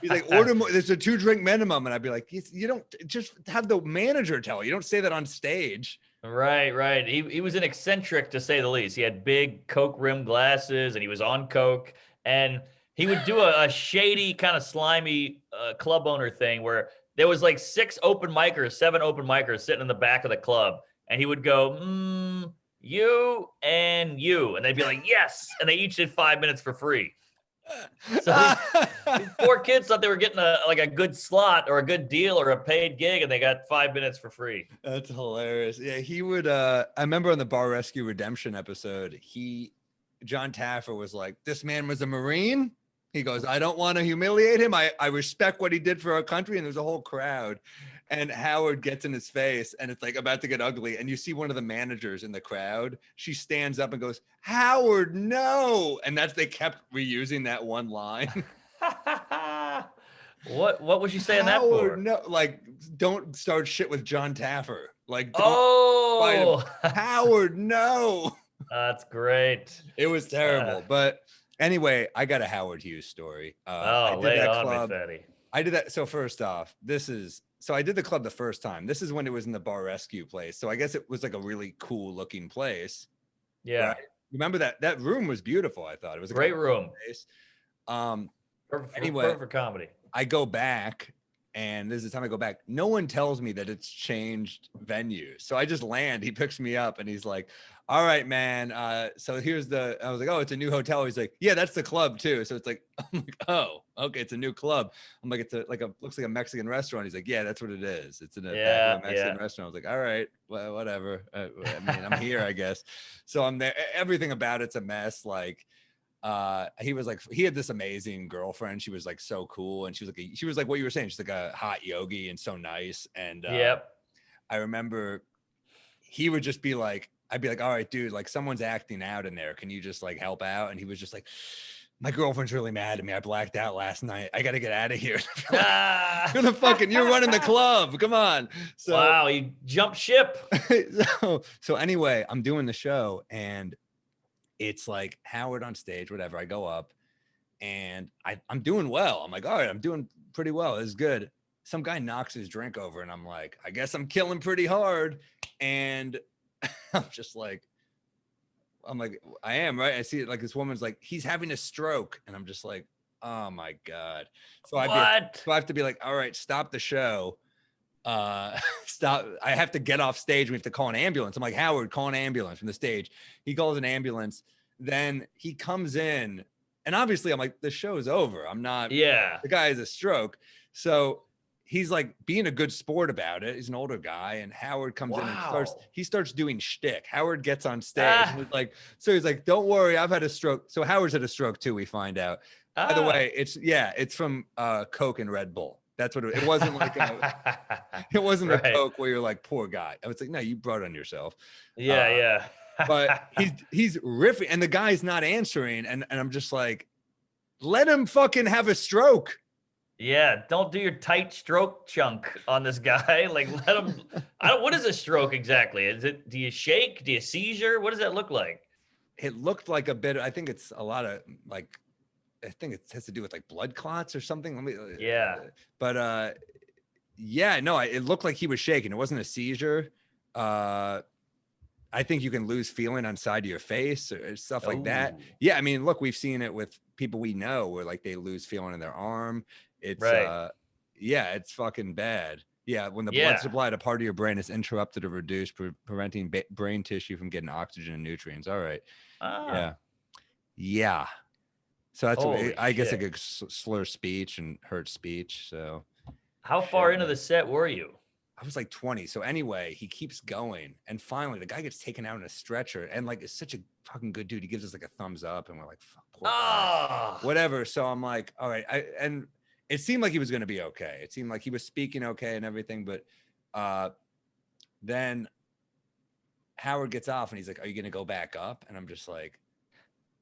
He's like, order more. There's a 2-drink minimum. And I'd be like, you don't just have the manager tell you. Don't say that on stage. Right. He was an eccentric, to say the least. He had big Coke rim glasses and he was on Coke, and he would do a shady kind of slimy club owner thing where there was like 7 open micers sitting in the back of the club. And he would go, you and you. And they'd be like, yes. And they each did 5 minutes for free. So these poor kids thought they were getting a good slot or a good deal or a paid gig, and they got 5 minutes for free. That's hilarious. Yeah, he would. I remember on the Bar Rescue Redemption episode, John Taffer was like, "This man was a Marine." He goes, "I don't want to humiliate him. I respect what he did for our country." And there's a whole crowd, and Howard gets in his face, and it's like about to get ugly. And you see one of the managers in the crowd. She stands up and goes, "Howard, no!" And they kept reusing that one line. What was you saying that Howard, for? no, like, don't start shit with John Taffer. Like, don't fight him. Howard, no. That's great. It was terrible. But anyway, I got a Howard Hughes story. I did lay it that on club. me, Fatty. I did that. So first off, I did the club the first time. This is when it was in the Bar Rescue place. So I guess it was like a really cool looking place. Yeah. Right? Remember that room was beautiful. I thought it was a great room. Place. Perfect for comedy. I go back, and this is the time I go back. No one tells me that it's changed venues. So I just land. He picks me up, and he's like, "All right, man. So I was like, oh, it's a new hotel." He's like, "Yeah, that's the club too." So it's like, I'm like, "Oh, okay, it's a new club." I'm like, looks like a Mexican restaurant. He's like, "Yeah, that's what it is. It's in a back of a Mexican restaurant." I was like, "All right, well, whatever. I mean, I'm here, I guess." So I'm there. Everything about it's a mess. Like, he had this amazing girlfriend. She was like so cool, and she was like what you were saying. She's like a hot yogi and so nice. And I remember he would just be like, I'd be like, "All right, dude, like someone's acting out in there. Can you just like help out?" And he was just like, "My girlfriend's really mad at me. I blacked out last night. I got to get out of here." You're running the club. Come on. So wow, you jumped ship. so anyway, I'm doing the show, and it's like Howard on stage, whatever. I go up, and I'm doing well. I'm like, all right, I'm doing pretty well. This is good. Some guy knocks his drink over, and I'm like, I guess I'm killing pretty hard. And I'm like, I am, right? I see it, like this woman's like, he's having a stroke. And I'm just like, oh my God. So I have to be like, all right, stop the show. Stop. I have to get off stage. We have to call an ambulance. I'm like, "Howard, call an ambulance from the stage." He calls an ambulance. Then he comes in, and obviously I'm like, the show's over. I'm not. Yeah. The guy has a stroke. So he's like being a good sport about it. He's an older guy, and Howard comes in and starts doing shtick. Howard gets on stage and he's like, "Don't worry, I've had a stroke." So Howard's had a stroke too, we find out. By the way, it's from Coke and Red Bull. That's what it wasn't like. It wasn't a Coke where you're like, "Poor guy." I was like, "No, you brought it on yourself." Yeah. But he's riffing, and the guy's not answering, and I'm just like, let him fucking have a stroke. Yeah, don't do your tight stroke chunk on this guy. Like, let him. What is a stroke exactly? Do you shake? Do you seizure? What does that look like? It looked like a bit. I think it's a lot of like. I think it has to do with like blood clots or something. But it looked like he was shaking. It wasn't a seizure. I think you can lose feeling on side of your face or stuff like that. Yeah, I mean, look, we've seen it with people we know where like they lose feeling in their arm. It's it's fucking bad. Yeah, when the blood supply to part of your brain is interrupted or reduced, preventing brain tissue from getting oxygen and nutrients. All right. Yeah. So that's I guess it could slur speech and hurt speech. So how far into the set were you? I was like 20. So anyway, he keeps going, and finally the guy gets taken out in a stretcher, and like it's such a fucking good dude. He gives us like a thumbs up, and we're like, fuck, poor guy. Whatever. So I'm like, all right. And it seemed like he was going to be okay. It seemed like he was speaking okay and everything, but then Howard gets off, and he's like, "Are you going to go back up?" And I'm just like,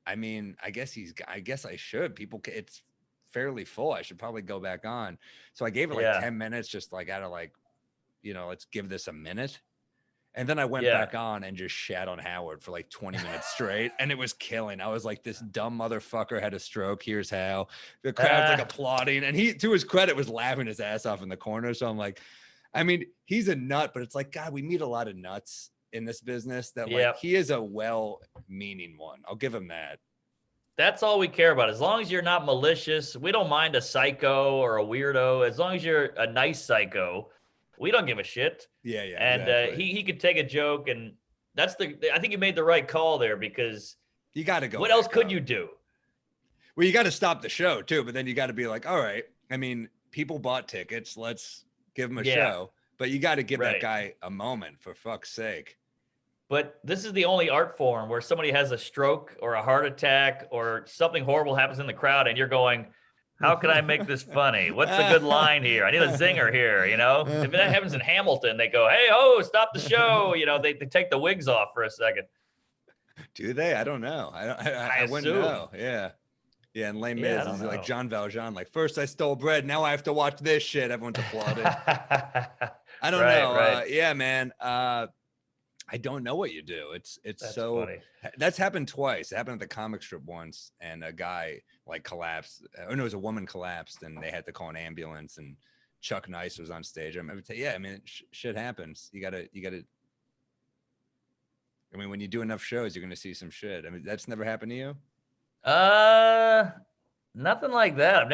I mean, I guess I should. It's fairly full. I should probably go back on. So I gave it like 10 minutes, just like out of like, let's give this a minute. And then I went back on and just shat on Howard for like 20 minutes straight. And it was killing. I was like, this dumb motherfucker had a stroke. Here's how. The crowd's like applauding. And he, to his credit, was laughing his ass off in the corner. So I'm like, I mean, he's a nut, but it's like, God, we meet a lot of nuts in this business that like he is a well-meaning one. I'll give him that. That's all we care about. As long as you're not malicious, we don't mind a psycho or a weirdo. As long as you're a nice psycho, we don't give a shit. Yeah. And exactly. he could take a joke, and I think you made the right call there, because you got to go. What else could you do? Well, you got to stop the show too, but then you got to be like, all right. I mean, people bought tickets. Let's give them a show. But you got to give that guy a moment, for fuck's sake. But this is the only art form where somebody has a stroke or a heart attack or something horrible happens in the crowd, and you're going, how can I make this funny? What's a good line here? I need a zinger here, you know? If that happens in Hamilton, they go, hey, oh, stop the show. You know, they take the wigs off for a second. Do they? I don't know. I wouldn't know. Yeah. Yeah, and Les Mis is like Jean Valjean. Like, first I stole bread, now I have to watch this shit. Everyone's applauding. I don't know. Right. Yeah, man. I don't know what you do. That's so funny. That's happened twice. It happened at the comic strip once, and a guy like collapsed. Or no, it was a woman collapsed, and they had to call an ambulance. And Chuck Nice was on stage. I remember, yeah, I mean, shit happens. You gotta. I mean, when you do enough shows, you're gonna see some shit. I mean, that's never happened to you. Nothing like that.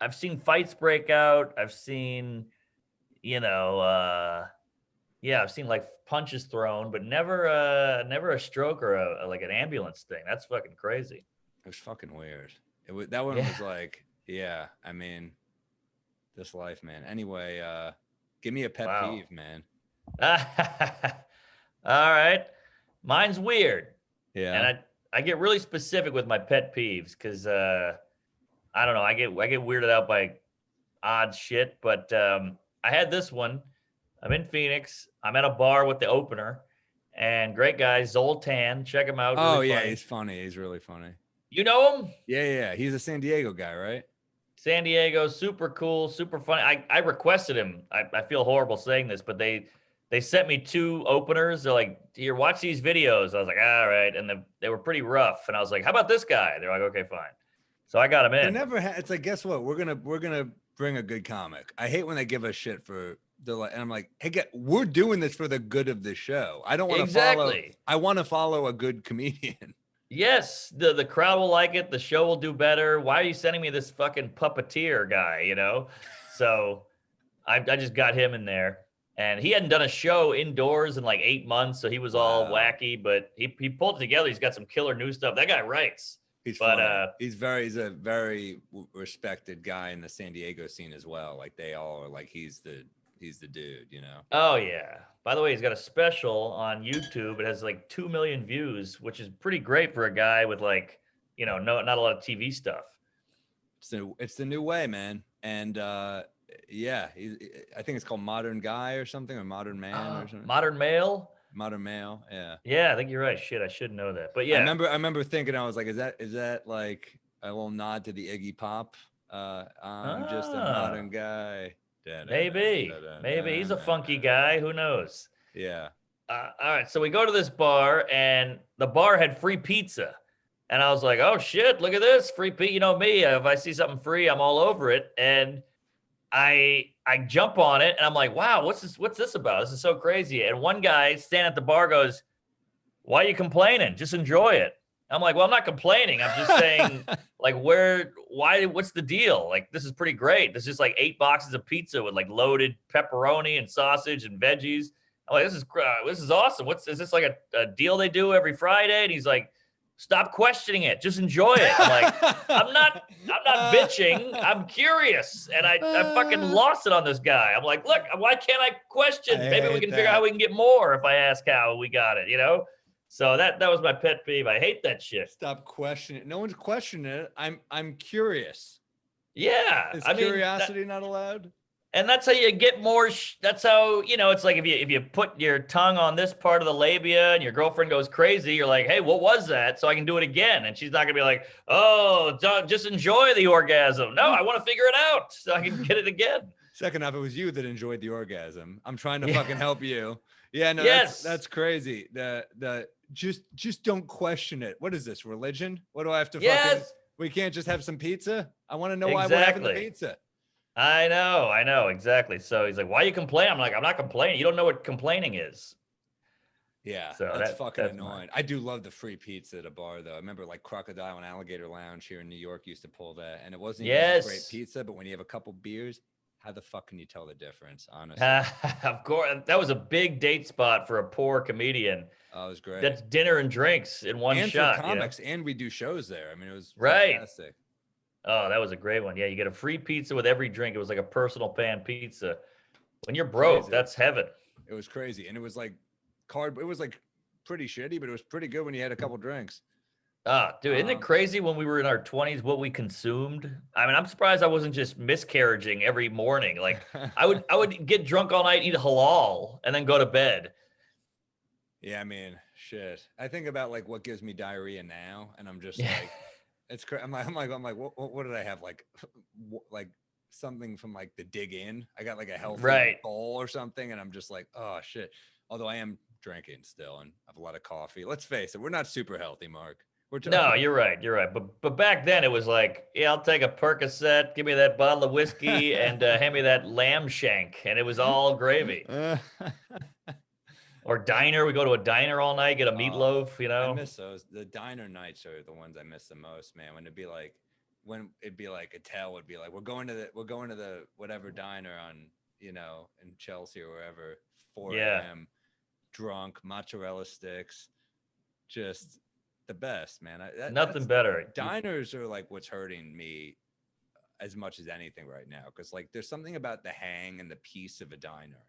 I've seen fights break out. I've seen, I've seen like punches thrown, but never a stroke or like an ambulance thing. That's fucking crazy. It was fucking weird. That one was like, yeah, I mean, this life, man. Anyway, give me a pet peeve, man. All right. Mine's weird. Yeah. And I get really specific with my pet peeves because I don't know. I get weirded out by odd shit, but I had this one. I'm in Phoenix. I'm at a bar with the opener, and great guy Zoltan. Check him out. Really funny. He's funny. He's really funny. You know him? Yeah. He's a San Diego guy, right? San Diego, super cool, super funny. I requested him. I feel horrible saying this, but they sent me 2 openers. They're like, here, watch these videos. I was like, all right. And they were pretty rough. And I was like, how about this guy? They're like, okay, fine. So I got him in. It's like, guess what? We're gonna bring a good comic. I hate when they give us shit for and I'm like, hey, we're doing this for the good of the show. I don't want to follow. I want to follow a good comedian. Yes, the crowd will like it. The show will do better. Why are you sending me this fucking puppeteer guy? You know, so I just got him in there. And he hadn't done a show indoors in like 8 months, so he was all wacky, but he pulled it together. He's got some killer new stuff. That guy writes. He's a very respected guy in the San Diego scene as well. Like they all are like he's the dude, you know. Oh yeah. By the way, he's got a special on YouTube. It has like 2 million views, which is pretty great for a guy with like, not a lot of TV stuff. So it's the new way, man. And yeah, I think it's called Modern Guy or something, or Modern Man or something. Modern Male. Modern Male, yeah. Yeah, I think you're right. Shit, I should know that. But yeah, I remember thinking, I was like, is that like a little nod to the Iggy Pop? I'm just a modern guy. Maybe he's a funky guy. Who knows? Yeah. All right, so we go to this bar, and the bar had free pizza. And I was like, oh shit, look at this, free pizza. You know me, if I see something free, I'm all over it. And I jump on it, and I'm like, wow, what's this about? This is so crazy. And one guy standing at the bar goes, why are you complaining? Just enjoy it. I'm like, well, I'm not complaining. I'm just saying, like, what's the deal? Like, this is pretty great. This is just like 8 boxes of pizza with like loaded pepperoni and sausage and veggies. I'm like, this is awesome. Is this like a deal they do every Friday? And he's like, stop questioning it. Just enjoy it. I'm like, I'm not bitching. I'm curious. And I fucking lost it on this guy. I'm like, look, why can't I question? Maybe we can figure out how we can get more if I ask how we got it, So that was my pet peeve. I hate that shit. Stop questioning it. No one's questioning it. I'm curious. Yeah. Is curiosity not allowed? And that's how you get more. That's how, it's like if you put your tongue on this part of the labia and your girlfriend goes crazy, you're like, hey, what was that? So I can do it again. And she's not going to be like, oh, just enjoy the orgasm. No, I want to figure it out so I can get it again. Second off, it was you that enjoyed the orgasm. I'm trying to fucking help you. Yeah, no, that's crazy. Just don't question it. What is this, religion? What do I have to fucking, we can't just have some pizza? I want to know why we're having the pizza. I know, exactly. So he's like, why are you complaining? I'm like, I'm not complaining. You don't know what complaining is. Yeah, so that's fucking annoying. I do love the free pizza at a bar, though. I remember like Crocodile and Alligator Lounge here in New York used to pull that. And it wasn't even a great pizza, but when you have a couple beers, how the fuck can you tell the difference, honestly? Of course, that was a big date spot for a poor comedian. Oh, it was great. That's dinner and drinks in one And for shot, you know? comics, and we do shows there. I mean, it was Right. fantastic. Oh, that was a great one. Yeah, you get a free pizza with every drink. It was like a personal pan pizza. When you're broke, Crazy. that's heaven. It was crazy. And it was like it was like pretty shitty, but it was pretty good when you had a couple drinks. Ah, dude, isn't it crazy when we were in our 20s what we consumed? I mean, I'm surprised I wasn't just miscarriaging every morning. Like I would get drunk all night, eat halal, and then go to bed. Yeah, I mean, shit. I think about like what gives me diarrhea now, and I'm just Yeah. like, it's crazy. I'm like, what did I have? Like something from like the Dig In. I got like a healthy Right. bowl or something, and I'm just like, oh shit. Although I am drinking still and have a lot of coffee. Let's face it, we're not super healthy, Mark. No, you're right. You're right. But back then it was like, yeah, I'll take a Percocet, give me that bottle of whiskey, and hand me that lamb shank, and it was all gravy. Or diner, we go to a diner all night, get a meatloaf, you know. I miss those. The diner nights are the ones I miss the most, man. When it'd be like a tell would be like, we're going to the whatever diner on, you know, in Chelsea or wherever, 4 a.m. drunk, mozzarella sticks, just the best, man. Nothing better. Diners are like what's hurting me as much as anything right now, because like there's something about the hang and the peace of a diner.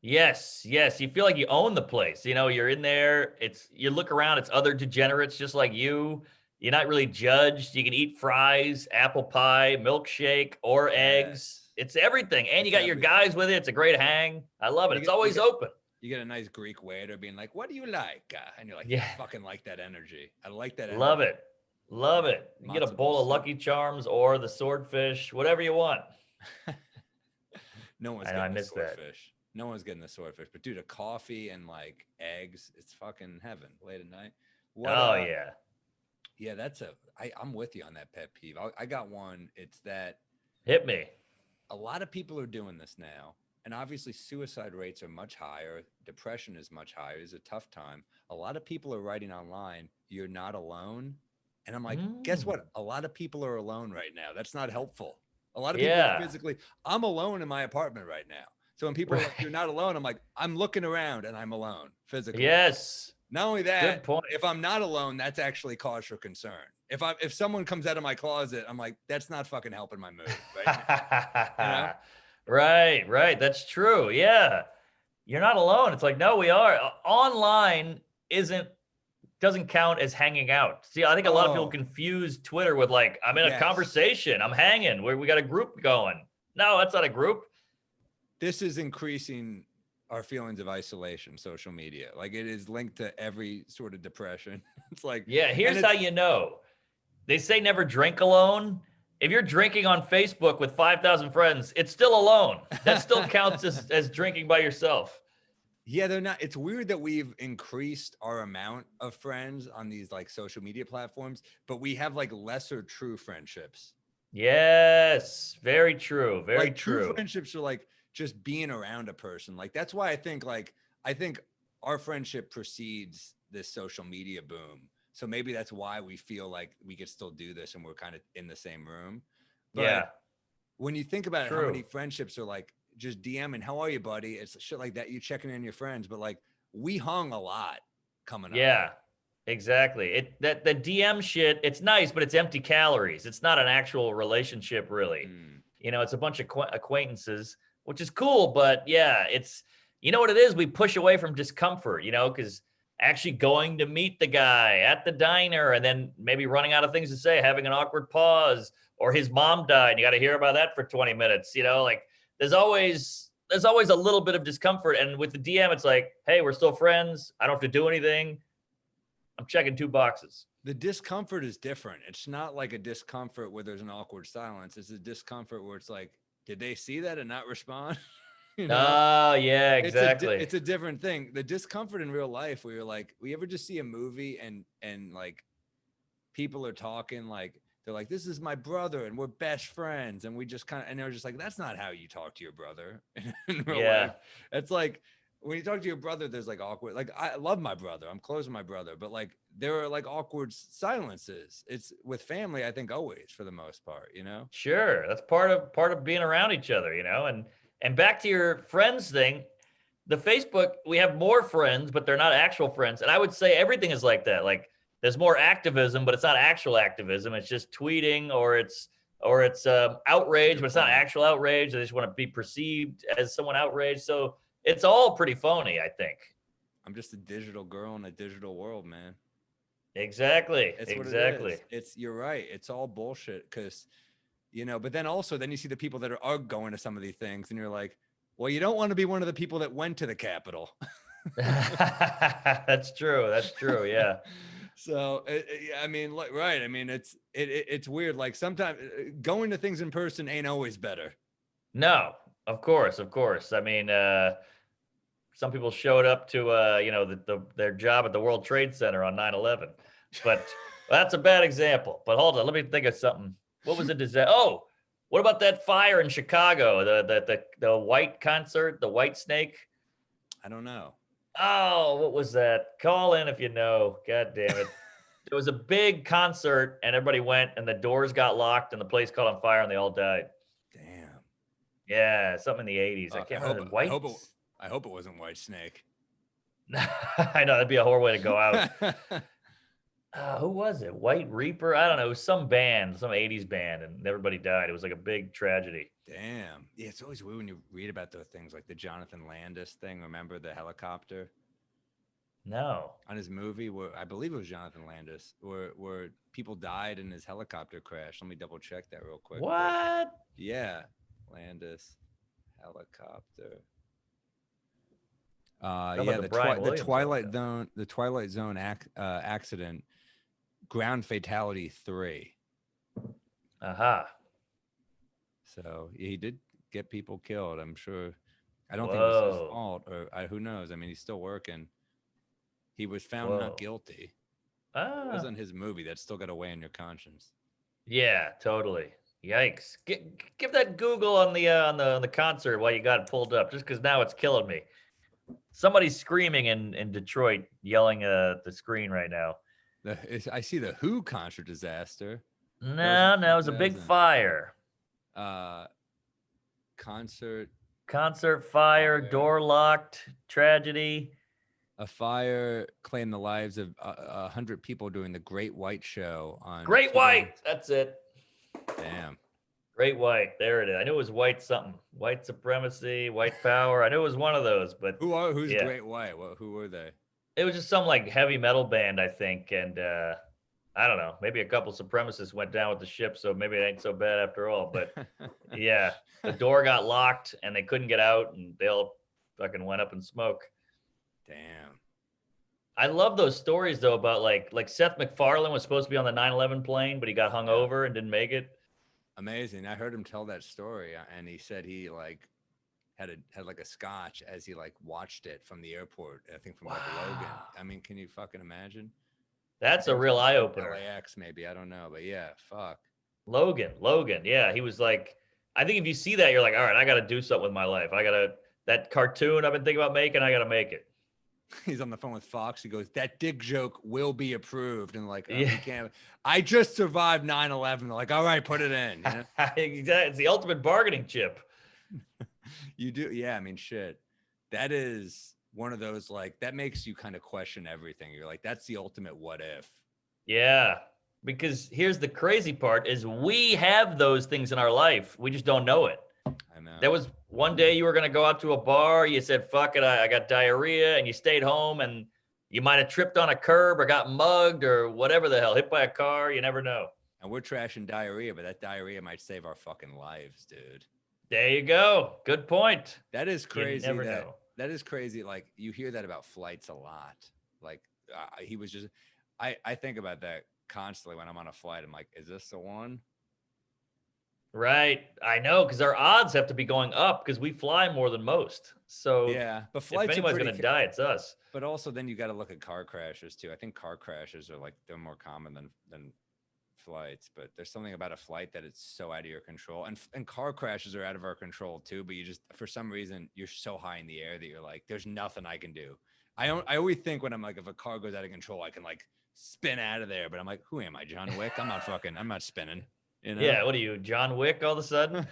Yes, yes. You feel like you own the place. You know, you're in there. You look around, it's other degenerates just like you. You're not really judged. You can eat fries, apple pie, milkshake, or eggs. It's everything. And you got your guys with it. It's a great hang. I love it. It's always open. You get a nice Greek waiter being like, "What do you like?" And you're like, yeah, I fucking like that energy. I like that energy. Love it. Love it. You get a bowl of Lucky Charms or the swordfish, whatever you want. No one's getting the swordfish. No one's getting the swordfish. But dude, a coffee and like eggs, it's fucking heaven late at night. Yeah. Yeah, I'm with you on that pet peeve. I got one. It's that hit me. A lot of people are doing this now. And obviously suicide rates are much higher. Depression is much higher. It's a tough time. A lot of people are writing online, "You're not alone." And I'm like, guess what? A lot of people are alone right now. That's not helpful. A lot of people are physically, I'm alone in my apartment right now. So when people are like, "You're not alone," I'm like, I'm looking around and I'm alone physically. Yes. Not only that, if I'm not alone, that's actually cause for concern. If someone comes out of my closet, I'm like, that's not fucking helping my mood right now. You know? Right. That's true. Yeah. You're not alone. It's like, no, we are. Online doesn't count as hanging out. See, I think a lot of people confuse Twitter with like, I'm in a conversation, I'm hanging, we got a group going. No, that's not a group. This is increasing our feelings of isolation, social media. Like it is linked to every sort of depression. It's like, yeah, here's how you know. They say never drink alone. If you're drinking on Facebook with 5,000 friends, it's still alone. That still counts as drinking by yourself. Yeah, they're not. It's weird that we've increased our amount of friends on these like social media platforms, but we have like lesser true friendships. Yes, very true. Very like, true friendships are like just being around a person. Like that's why I think our friendship precedes this social media boom. So maybe that's why we feel like we could still do this and we're kind of in the same room. But when you think about how many friendships are like just DMing, "How are you, buddy?" It's shit like that. You checking in your friends, but like we hung a lot coming up. Yeah, exactly. The DM shit, it's nice, but it's empty calories. It's not an actual relationship, really. You know, it's a bunch of acquaintances, which is cool, but yeah, it's, you know what it is? We push away from discomfort, you know, because actually going to meet the guy at the diner and then maybe running out of things to say, having an awkward pause, or his mom died and you got to hear about that for 20 minutes, you know, like there's always a little bit of discomfort. And with the DM, it's like, hey, we're still friends. I don't have to do anything. I'm checking 2 boxes. The discomfort is different. It's not like a discomfort where there's an awkward silence. It's a discomfort where it's like, did they see that and not respond? You know? Oh, yeah, exactly. It's a different thing. The discomfort in real life where you're like, we ever just see a movie and like people are talking like, they're like, "This is my brother and we're best friends." And we just and they're just like, that's not how you talk to your brother in real life. It's like, when you talk to your brother, there's like awkward. Like I love my brother, I'm close with my brother, but like there are like awkward silences. It's with family, I think always for the most part, you know. Sure, that's part of being around each other, And back to your friends thing, the Facebook, we have more friends, but they're not actual friends. And I would say everything is like that. Like there's more activism, but it's not actual activism. It's just tweeting or it's outrage, but it's not actual outrage. They just want to be perceived as someone outraged. So it's all pretty phony, I think. I'm just a digital girl in a digital world, man. Exactly. It's what it Exactly. is. You're right. It's all bullshit because, but then also then you see the people that are going to some of these things and you're like, well, you don't want to be one of the people that went to the Capitol. That's true. That's true. Yeah. So, I mean, like, right. I mean, it's weird. Like sometimes going to things in person ain't always better. No, of course. Of course. I mean, some people showed up to, their job at the World Trade Center on 9/11, but that's a bad example. But hold on, let me think of something. What was the disaster? Oh, what about that fire in Chicago? The White concert, the White Snake. I don't know. Oh, what was that? Call in if you know. God damn it. It was a big concert and everybody went and the doors got locked and the place caught on fire and they all died. Damn. Yeah, something in the 80s. I can't remember. I hope it wasn't White Snake. I know that'd be a horrible way to go out. Who was it? White Reaper? I don't know. It was some band, some 80s band, and everybody died. It was like a big tragedy. Damn. Yeah, it's always weird when you read about those things, like the Jonathan Landis thing. Remember the helicopter? No. On his movie, where I believe it was Jonathan Landis, where people died in his helicopter crash. Let me double check that real quick. What? Yeah, Landis helicopter. The Twilight Zone accident, ground fatality 3. Aha. So he did get people killed. I'm sure. I don't think it was his fault, or who knows? I mean, he's still working. He was found not guilty. It wasn't his movie. That still got to weigh on your conscience. Yeah, totally. Yikes! Give that Google on the concert while you got it pulled up, just because now it's killing me. Somebody's screaming in Detroit, yelling at the screen right now. I see the Who concert disaster. No, it was a big fire. Concert fire, door locked, tragedy. A fire claimed the lives of 100 people during the Great White Show on Great White. That's it. Damn. Great White. There it is. I knew it was white something. White supremacy, white power. I knew it was one of those, but who's Great White? Who were they? It was just some like heavy metal band, I think, and I don't know. Maybe a couple supremacists went down with the ship, so maybe it ain't so bad after all. But yeah, the door got locked and they couldn't get out, and they all fucking went up in smoke. Damn. I love those stories though about like Seth MacFarlane was supposed to be on the 9/11 plane, but he got hung over and didn't make it. Amazing. I heard him tell that story, and he said he like had like a scotch as he like watched it from the airport. I think from like Logan. I mean, can you fucking imagine? That's a real eye opener. LAX maybe, I don't know, but yeah, fuck. Logan. Yeah, he was like, I think if you see that, you're like, all right, I got to do something with my life. That cartoon I've been thinking about making, I got to make it. He's on the phone with Fox. He goes, that dick joke will be approved. And like, he can't. I just survived 9/11. They're like, all right, put it in. You know? Exactly. It's the ultimate bargaining chip. You do. Yeah. I mean, shit. That is one of those, like, that makes you kind of question everything. You're like, that's the ultimate what if. Yeah. Because here's the crazy part is we have those things in our life. We just don't know it. I know. There was one day you were going to go out to a bar. You said, fuck it, I got diarrhea. And you stayed home and you might have tripped on a curb or got mugged or whatever the hell, hit by a car. You never know. And we're trashing diarrhea, but that diarrhea might save our fucking lives, dude. There you go. Good point. That is crazy. You never know. That is crazy. Like, you hear that about flights a lot. Like, he was just, I think about that constantly when I'm on a flight. I'm like, is this the one? Right. I know, because our odds have to be going up because we fly more than most. So yeah, but flights, if anyone's going to die, it's us. But also then you got to look at car crashes too. I think car crashes are like, they're more common than flights, but there's something about a flight that it's so out of your control, and car crashes are out of our control too. But you just, for some reason, you're so high in the air that you're like, there's nothing I can do. I always think when I'm like, if a car goes out of control, I can like spin out of there. But I'm like, who am I, John Wick? I'm not spinning. You know? Yeah, what are you, John Wick all of a sudden?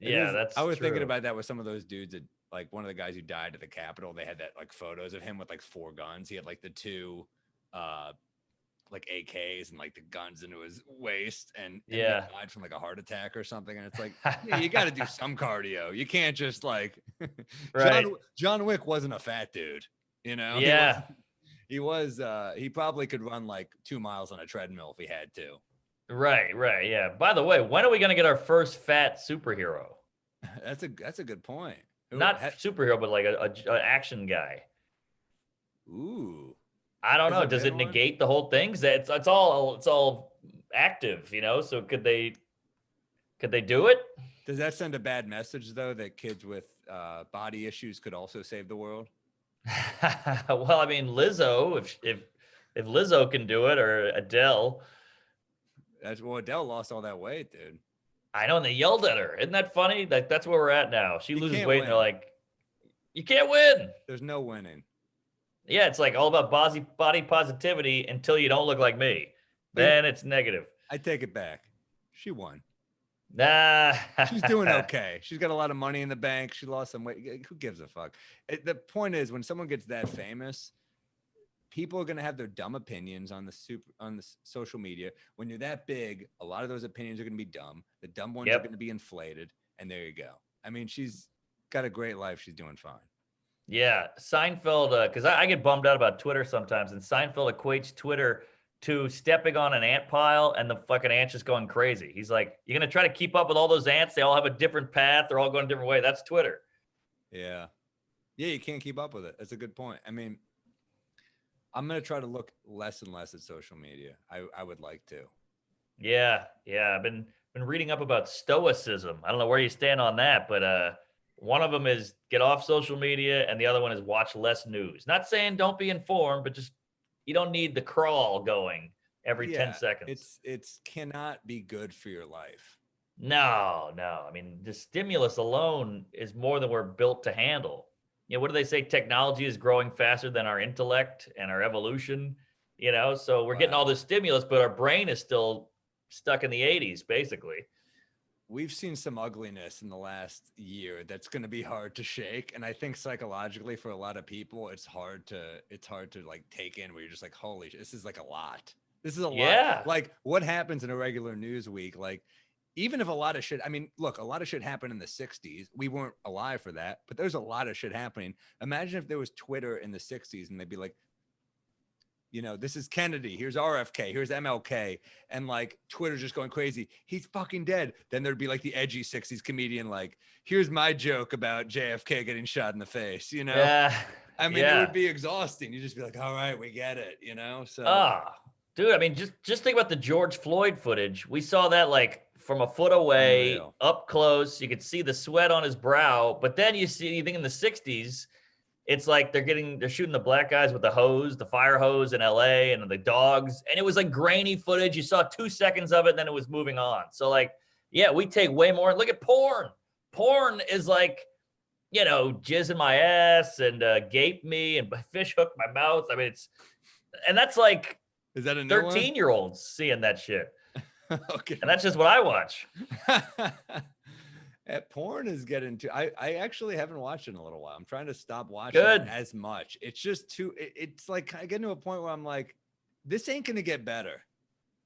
It Yeah, is. that's I was thinking true. about that with some of those dudes that, like, one of the guys who died at the Capitol. They had that like photos of him with like 4 guns. He had like the 2 like AKs and like the guns into his waist, and he Yeah. died from like a heart attack or something. And it's like, yeah, you got to do some cardio. You can't just like Right. John Wick wasn't a fat dude, you know. Yeah. He probably could run like 2 miles on a treadmill if he had to. Right, yeah. By the way, when are we going to get our first fat superhero? That's a good point. Not superhero, but like a action guy. Ooh. I don't know. Has there Does it been one? negate the whole thing? 'Cause it's all active, you know? So could they do it? Does that send a bad message though, that kids with body issues could also save the world? Well, I mean, Lizzo, if Lizzo can do it, or Adele. Adele lost all that weight, dude. I know, and they yelled at her. Isn't that funny? That's where we're at now. She loses weight, and they're like, "You can't win." There's no winning. Yeah, it's like all about body positivity until you don't look like me. Then it's negative. I take it back. She won. Nah. She's doing okay. She's got a lot of money in the bank. She lost some weight. Who gives a fuck? The point is, when someone gets that famous, people are going to have their dumb opinions on the social media. When you're that big, a lot of those opinions are going to be dumb. The dumb ones are going to be inflated. And there you go. I mean, she's got a great life. She's doing fine. Yeah, Seinfeld, because I get bummed out about Twitter sometimes, and Seinfeld equates Twitter to stepping on an ant pile and the fucking ants just going crazy. He's like, you're going to try to keep up with all those ants? They all have a different path. They're all going a different way. That's Twitter. Yeah. Yeah, you can't keep up with it. That's a good point. I mean, I'm going to try to look less and less at social media. I would like to. Yeah. I've been reading up about stoicism. I don't know where you stand on that, but one of them is get off social media, and the other one is watch less news. Not saying don't be informed, but just you don't need the crawl going every 10 seconds. It's cannot be good for your life. No. I mean, the stimulus alone is more than we're built to handle. You know, what do they say? Technology is growing faster than our intellect and our evolution, you know? So we're getting all this stimulus, but our brain is still stuck in the 80s, basically. We've seen some ugliness in the last year that's going to be hard to shake. And I think psychologically for a lot of people, it's hard to like take in, where you're just like, holy shit, this is like a lot. This is a lot. Like, what happens in a regular news week? Like, even if a lot of shit, I mean, look, a lot of shit happened in the 60s. We weren't alive for that, but there's a lot of shit happening. Imagine if there was Twitter in the 60s and they'd be like, you know, this is Kennedy, here's RFK, here's MLK, and like Twitter's just going crazy. He's fucking dead. Then there'd be like the edgy 60s comedian, like, here's my joke about JFK getting shot in the face, you know? Yeah. I mean, it would be exhausting. You'd just be like, all right, we get it, you know? So dude, I mean, just think about the George Floyd footage. We saw that like from a foot away, Unreal. Up close. You could see the sweat on his brow, but then you think in the 60s, it's like they're shooting the black guys with the hose, the fire hose in LA, and the dogs. And it was like grainy footage. You saw 2 seconds of it, and then it was moving on. So like, yeah, we take way more. Look at porn. Porn is like, you know, jizz in my ass and gape me and fish hook my mouth. I mean, and that's like, is that a 13-year-olds seeing that shit? Okay. And that's just what I watch. Porn is getting too. I actually haven't watched it in a little while. I'm trying to stop watching it as much. It's just too. It's like I get to a point where I'm like, this ain't gonna get better.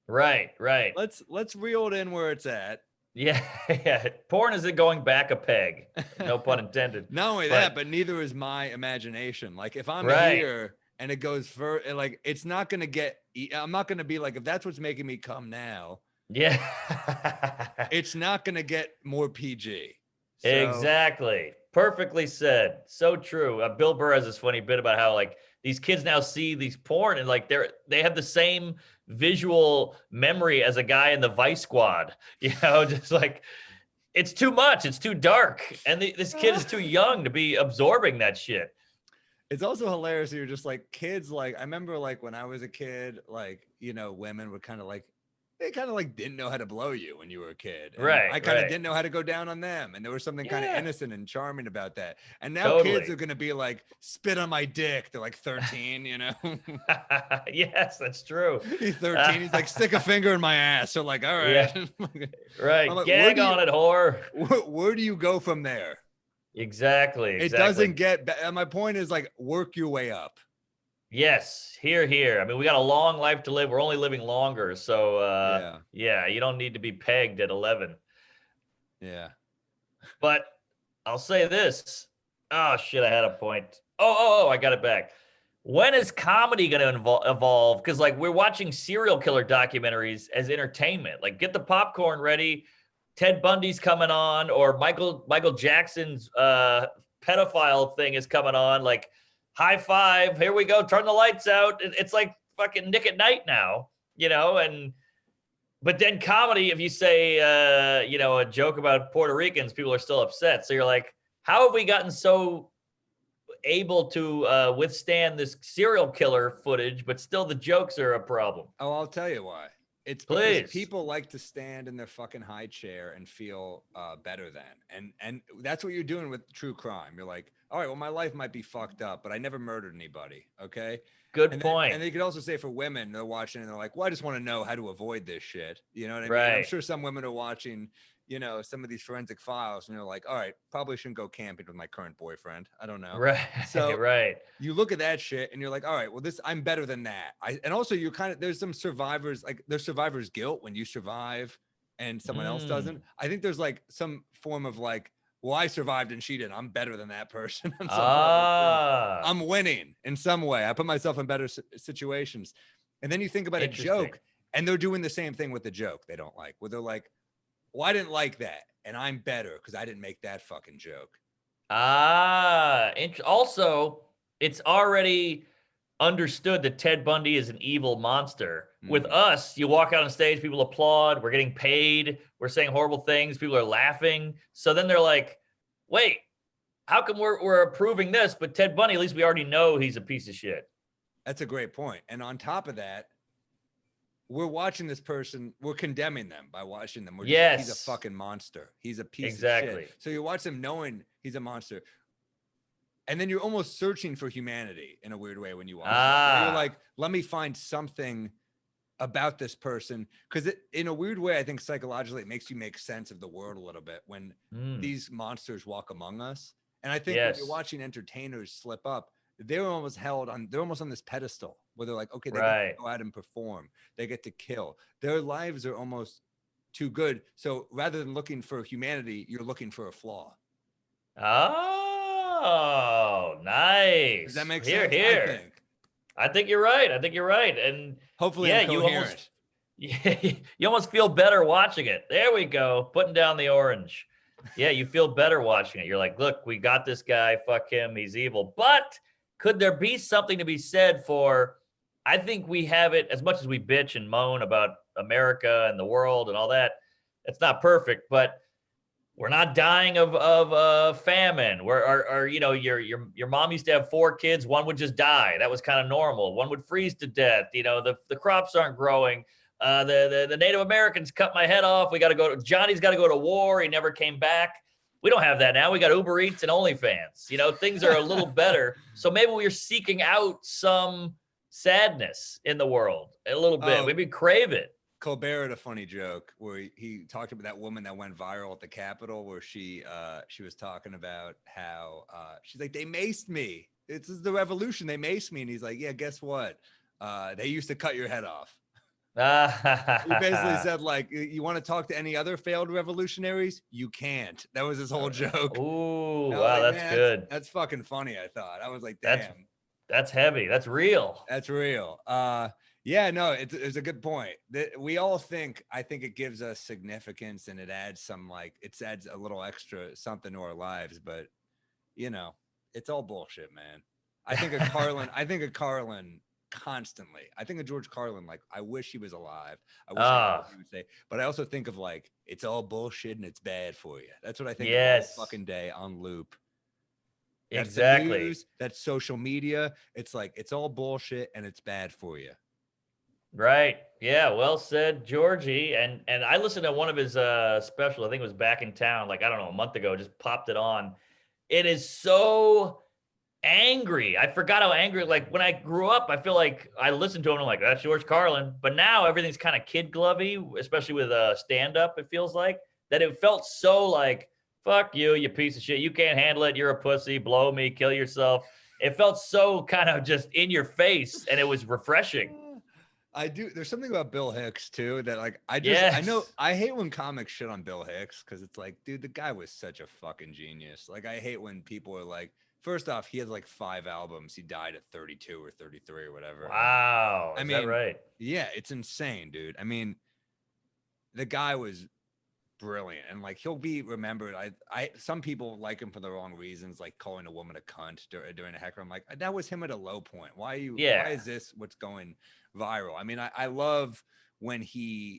Right. Let's reel it in where it's at. Yeah. Porn isn't going back a peg. No pun intended. Not only that, but neither is my imagination. Like if I'm here and it goes for like, it's not gonna get. I'm not gonna be like, if that's what's making me come now. Yeah. It's not going to get more PG. So. Exactly. Perfectly said. So true. Bill Burr has this funny bit about how like these kids now see these porn and like they have the same visual memory as a guy in the Vice Squad, you know, just like it's too much. It's too dark. And this kid is too young to be absorbing that shit. It's also hilarious. You're just like kids. Like I remember, like when I was a kid, like women were kind of like they kind of like didn't know how to blow you when you were a kid, and I kind of Right. didn't know how to go down on them, and there was something kind of Yeah, innocent and charming about that. And now kids totally. are gonna be like spit on my dick. They're like 13, Yes, that's true. He's 13. He's like stick a finger in my ass. So like, all right. Yeah, I'm right. like, where Gag do on you it, whore. where do you go from there? Exactly, It doesn't exactly. get. My point is like work your way up. Yes, here, here. I mean, we got a long life to live. We're only living longer. So, Yeah. yeah, you don't need to be pegged at 11. Yeah. But I'll say this. Oh, shit, I had a point. I got it back. When is comedy going to evolve? Because, like, we're watching serial killer documentaries as entertainment. Like, get the popcorn ready. Ted Bundy's coming on, or Michael Jackson's pedophile thing is coming on. Like, high five, here we go, turn the lights out. It's like fucking Nick at Night now, and but then comedy, if you say a joke about Puerto Ricans, people are still upset. So you're like, how have we gotten so able to withstand this serial killer footage, but still the jokes are a problem? Oh, I'll tell you why. It's because Please. people like to stand in their fucking high chair and feel better than, and that's what you're doing with true crime. You're like, all right, well, my life might be fucked up, but I never murdered anybody. Okay. Good And point. they could also say for women, they're watching and they're like, well, I just want to know how to avoid this shit. You know what I mean? I'm Right. sure some women are watching, some of these forensic files and they're like, all right, probably shouldn't go camping with my current boyfriend. I don't know. Right. So Right. you look at that shit and you're like, all right, well, I'm better than that. And also you're there's some survivors, like there's survivor's guilt when you survive and someone else doesn't. I think there's like some form of like, well, I survived and she didn't. I'm better than that person on some level too. Ah, I'm winning in some way. I put myself in better situations. And then you think about a interesting. joke and they're doing the same thing with the joke they don't like, where they're like, well, I didn't like that. And I'm better because I didn't make that fucking joke. Also, it's already understood that Ted Bundy is an evil monster. With us, you walk out on stage, people applaud, we're getting paid, we're saying horrible things, people are laughing. So then they're like, wait, how come we're approving this? But Ted Bundy, at least we already know he's a piece of shit. That's a great point. And on top of that, we're watching this person, we're condemning them by watching them. We're just like, he's a fucking monster. He's a piece of shit. So you watch them knowing he's a monster. And then you're almost searching for humanity in a weird way when you watch it. You're like, let me find something about this person. Because in a weird way, I think psychologically, it makes you make sense of the world a little bit when these monsters walk among us. And I think when you're watching entertainers slip up, they're almost on this pedestal where they're like, okay, they get to go out and perform. They get to kill. Their lives are almost too good. So rather than looking for humanity, you're looking for a flaw. Oh, nice. Does that make sense? I think you're right. And hopefully I'm coherent. You almost feel better watching it. There we go. Putting down the orange. Yeah, you feel better watching it. You're like, look, we got this guy. Fuck him. He's evil. But could there be something to be said for, I think we have it, as much as we bitch and moan about America and the world and all that, it's not perfect, but we're not dying of famine. Your mom used to have 4 kids. One would just die. That was kind of normal. One would freeze to death. The crops aren't growing. The Native Americans cut my head off. Johnny's got to go to war. He never came back. We don't have that now. We got Uber Eats and OnlyFans. Things are a little better. So maybe we're seeking out some sadness in the world a little bit. Maybe crave it. Colbert had a funny joke where he talked about that woman that went viral at the Capitol, where she was talking about how she's like, they maced me. This is the revolution. They maced me. And he's like, yeah, guess what? They used to cut your head off. He basically said, like, you want to talk to any other failed revolutionaries? You can't. That was his whole joke. Ooh, wow, that's good. That's fucking funny, I thought. I was like, damn. That's heavy. That's real. That's real. Yeah, no, it's a good point. We all I think it gives us significance and it adds it adds a little extra something to our lives, but it's all bullshit, man. I think of Carlin constantly. I think of George Carlin, like, I wish he was alive. I wish I knew what he would say. But I also think of it's all bullshit and it's bad for you. That's what I think of all fucking day on loop. That's the Exactly. news. That's social media. It's like, it's all bullshit and it's bad for you. Right. Yeah. Well said, Georgie. And I listened to one of his special. I think it was back in town, like I don't know, a month ago. Just popped it on. It is so angry. I forgot how angry. Like when I grew up, I feel like I listened to him. And I'm like, that's George Carlin. But now everything's kind of kid glovey, especially with stand up. It feels like that. It felt so like, fuck you, you piece of shit. You can't handle it. You're a pussy. Blow me. Kill yourself. It felt so kind of just in your face, and it was refreshing. I do. There's something about Bill Hicks too that like I know Yes. I hate when comics shit on Bill Hicks because it's like, dude, the guy was such a fucking genius. Like I hate when people are like, first off, he has like 5 albums. He died at 32 or 33 or whatever. Wow. I Is that mean, right? yeah, it's insane, dude. I mean, the guy was brilliant and like he'll be remembered. I some people like him for the wrong reasons, like calling a woman a cunt during a heckler. I'm like, that was him at a low point. Why Yeah. is this what's going viral? I mean, I love when he's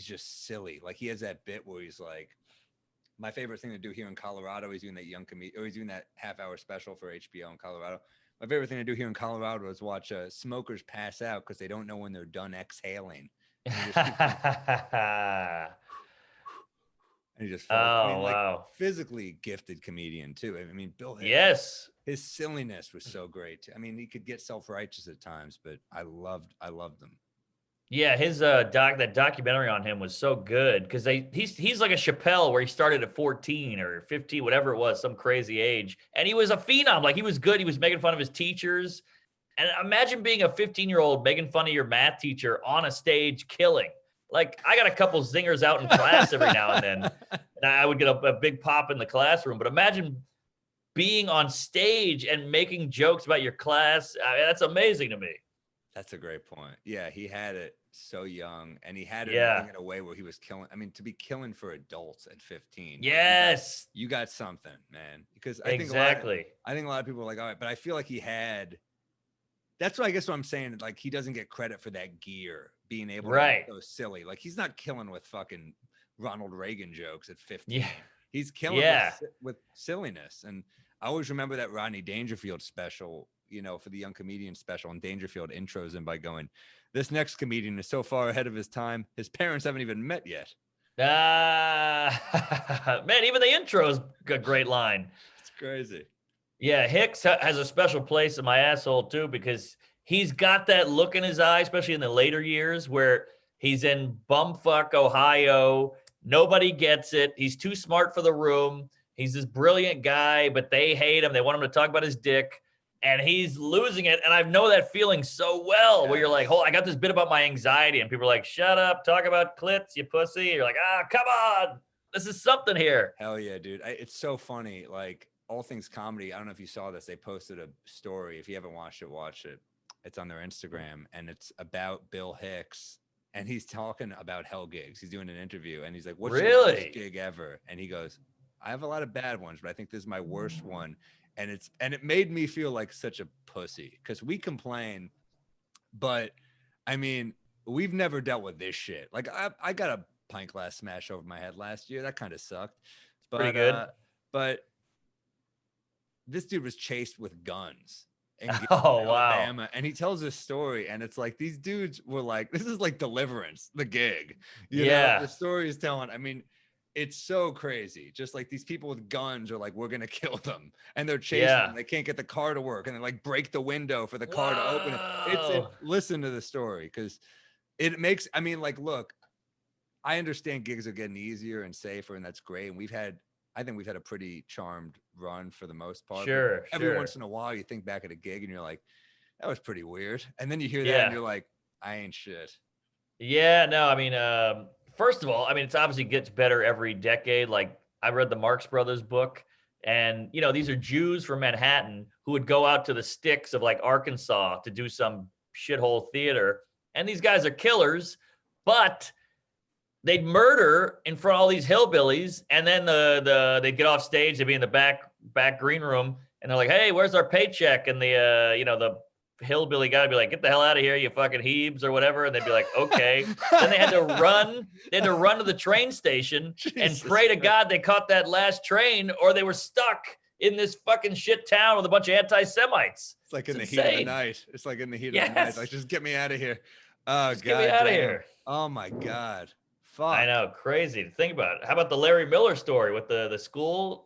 just silly. Like he has that bit where he's like, my favorite thing to do here in Colorado, he's doing that he's doing that half-hour special for HBO in Colorado. My favorite thing to do here in Colorado is watch smokers pass out because they don't know when they're done exhaling. And he just keeps and he just falls. I mean, Oh, like wow. physically gifted comedian too. I mean, Bill Hicks, Yes. his silliness was so great. I mean, he could get self-righteous at times, but I loved him. Yeah, his that documentary on him was so good because he's like a Chappelle where he started at 14 or 15, whatever it was, some crazy age. And he was a phenom. Like he was good. He was making fun of his teachers. And imagine being a 15-year-old making fun of your math teacher on a stage killing. Like I got a couple zingers out in class every now and then. And I would get a big pop in the classroom. But imagine being on stage and making jokes about your class. I mean, that's amazing to me. That's a great point. Yeah, he had it so young, and he had it, I Yeah. think, in a way where he was killing. I mean, to be killing for adults at 15, Yes. like, you got something, man. Because Exactly. I think a lot of people are like, all right, but I feel like he had. That's what I guess what I'm saying. Like he doesn't get credit for that gear, being able to Right. be so silly. Like he's not killing with fucking Ronald Reagan jokes at 15. Yeah. He's killing Yeah. with silliness. And I always remember that Rodney Dangerfield special, for the young comedian special, and Dangerfield intros him by going, this next comedian is so far ahead of his time, his parents haven't even met yet. Man, even the intro's a great line. It's crazy. Yeah, Hicks has a special place in my asshole too because he's got that look in his eye, especially in the later years where he's in bumfuck Ohio. Nobody gets it. He's too smart for the room. He's this brilliant guy, but they hate him. They want him to talk about his dick, and he's losing it. And I know that feeling so well where you're like, oh, I got this bit about my anxiety, and people are like, shut up, talk about clits, you pussy. You're like, come on. This is something here. Hell yeah, dude. It's so funny. Like, All Things Comedy, I don't know if you saw this. They posted a story. If you haven't watched it, watch it. It's on their Instagram, and it's about Bill Hicks. And he's talking about hell gigs. He's doing an interview, and he's like, what's your worst gig ever? And he goes, I have a lot of bad ones, but I think this is my worst one. And it made me feel like such a pussy because we complain, but I mean, we've never dealt with this shit. Like I got a pint glass smash over my head last year. That kind of sucked. But, pretty good. But this dude was chased with guns. In Alabama, wow. And he tells this story, and it's like these dudes were like, this is like Deliverance, the gig. You know, the story is telling. I mean, it's so crazy. Just like these people with guns are like, we're gonna kill them, and they're chasing them. They can't get the car to work, and they like break the window for the car to open it. Listen to the story because it makes. I mean, like, look, I understand gigs are getting easier and safer, and that's great. And I think we've had a pretty charmed run for the most part. Sure. Every once in a while, you think back at a gig and you're like, that was pretty weird. And then you hear that and you're like, I ain't shit. Yeah, no, I mean, first of all, I mean, it's obviously gets better every decade. Like I read the Marx Brothers book, and these are Jews from Manhattan who would go out to the sticks of like Arkansas to do some shithole theater. And these guys are killers, but they'd murder in front of all these hillbillies, and then they'd get off stage, they'd be in the back green room, and they're like, hey, where's our paycheck? And the hillbilly guy would be like, get the hell out of here, you fucking Hebes or whatever. And they'd be like, okay. Then they had to run to the train station and pray to God they caught that last train, or they were stuck in this fucking shit town with a bunch of anti-Semites. It's like in the insane. heat of the night. It's like in the heat of the night. Like, just get me out of here. Oh, just get me out of here. Oh my God. Fuck. I know, crazy to think about it. How about the Larry Miller story with the school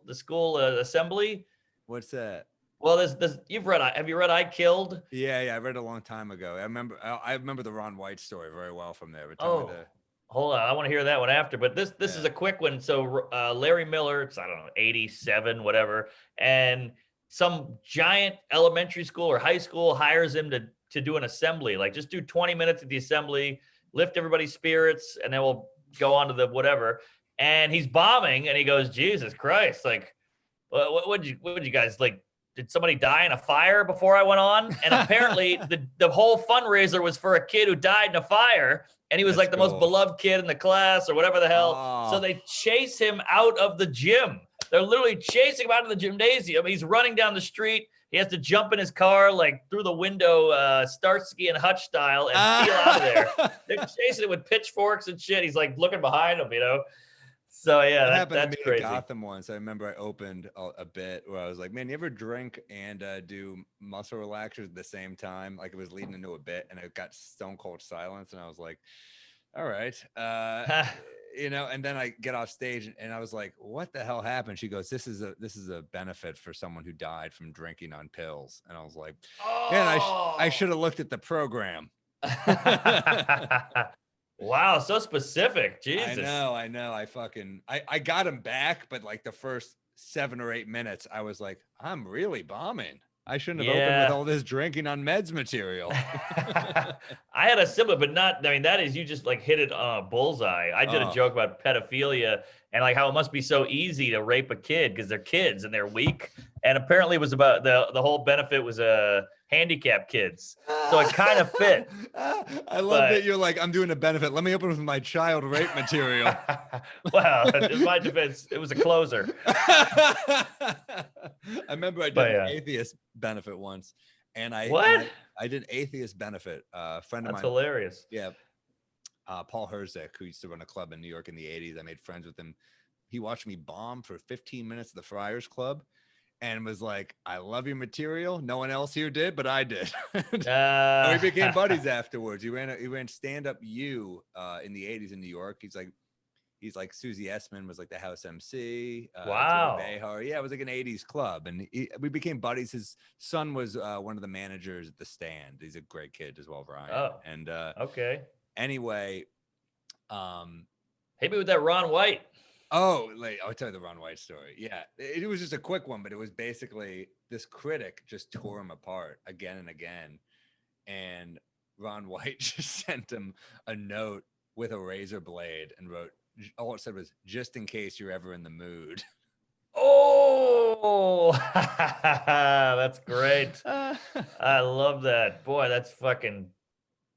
assembly? What's that? Well, this have you read I Killed? Yeah, I read it a long time ago. I remember the Ron White story very well from there. But Oh, hold on, I want to hear that one after. But this is a quick one. So Larry Miller, it's, I don't know, 87, whatever, and some giant elementary school or high school hires him to do an assembly. Like, just do 20 minutes at the assembly, lift everybody's spirits, and then we'll go on to the whatever. And he's bombing, and he goes, Jesus Christ, like, what you guys, like, did somebody die in a fire before I went on? And apparently the whole fundraiser was for a kid who died in a fire. And he was like the most beloved kid in the class or whatever the hell. Oh. So they chase him out of the gym. They're literally chasing him out of the gymnasium. He's running down the street. He has to jump in his car, like through the window, Starsky and Hutch style, and peel out of there. They're chasing him with pitchforks and shit. He's like looking behind him, you know? So yeah, that happened that's to me crazy. In Gotham once. I remember I opened a bit where I was like, "Man, you ever drink and do muscle relaxers at the same time?" Like, it was leading into a bit, and it got stone cold silence, and I was like, "All right," you know. And then I get off stage, and I was like, "What the hell happened?" She goes, "This is a benefit for someone who died from drinking on pills," and I was like, "Man, I should have looked at the program." Wow, so specific. Jesus. I know. I got him back, but like the first 7 or 8 minutes, I was like, I'm really bombing. I shouldn't have opened with all this drinking on meds material. I had a similar, but not, I mean, that is, you just like hit it on a bullseye. I did a joke about pedophilia and like how it must be so easy to rape a kid because they're kids and they're weak. And apparently it was about the whole benefit was handicapped kids. So it kind of fit. I love that you're like, I'm doing a benefit. Let me open with my child rape material. Well, in my defense, it was a closer. I remember I did an atheist benefit once. And I did atheist benefit. A friend of mine. That's hilarious. Yeah. Paul Herzek, who used to run a club in New York in the 80s. I made friends with him. He watched me bomb for 15 minutes at the Friars Club and was like, I love your material. No one else here did, but I did. And we became buddies afterwards. He ran stand-up in the 80s in New York. He's like Susie Essman was like the house MC. Wow. Behar. Yeah, it was like an 80s club. And we became buddies. His son was one of the managers at the Stand. He's a great kid as well, Brian. Oh, and okay. Anyway, hit me with that Ron White. Oh, I'll tell you the Ron White story. Yeah, it was just a quick one, but it was basically this critic just tore him apart again and again. And Ron White just sent him a note with a razor blade and wrote, all it said was, just in case you're ever in the mood. Oh, that's great. I love that. Boy, that's fucking.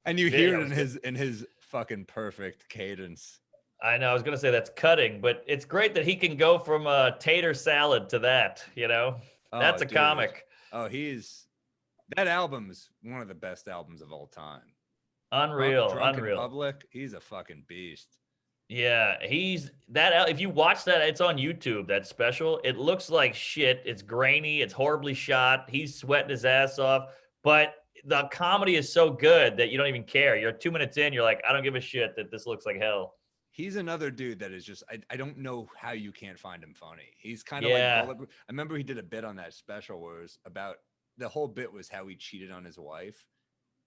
And you hear it in his fucking perfect cadence. I know. I was going to say that's cutting, but it's great that he can go from a tater salad to that, you know? That's a comic. Oh, that album's one of the best albums of all time. Unreal. Drunk Unreal. in Public, he's a fucking beast. Yeah, if you watch that, it's on YouTube, that special. It looks like shit. It's grainy. It's horribly shot. He's sweating his ass off, but the comedy is so good that you don't even care. You're 2 minutes in, you're like, I don't give a shit that this looks like hell. He's another dude that is just, I don't know how you can't find him funny. He's kind of like, I remember he did a bit on that special where it was about, the whole bit was how he cheated on his wife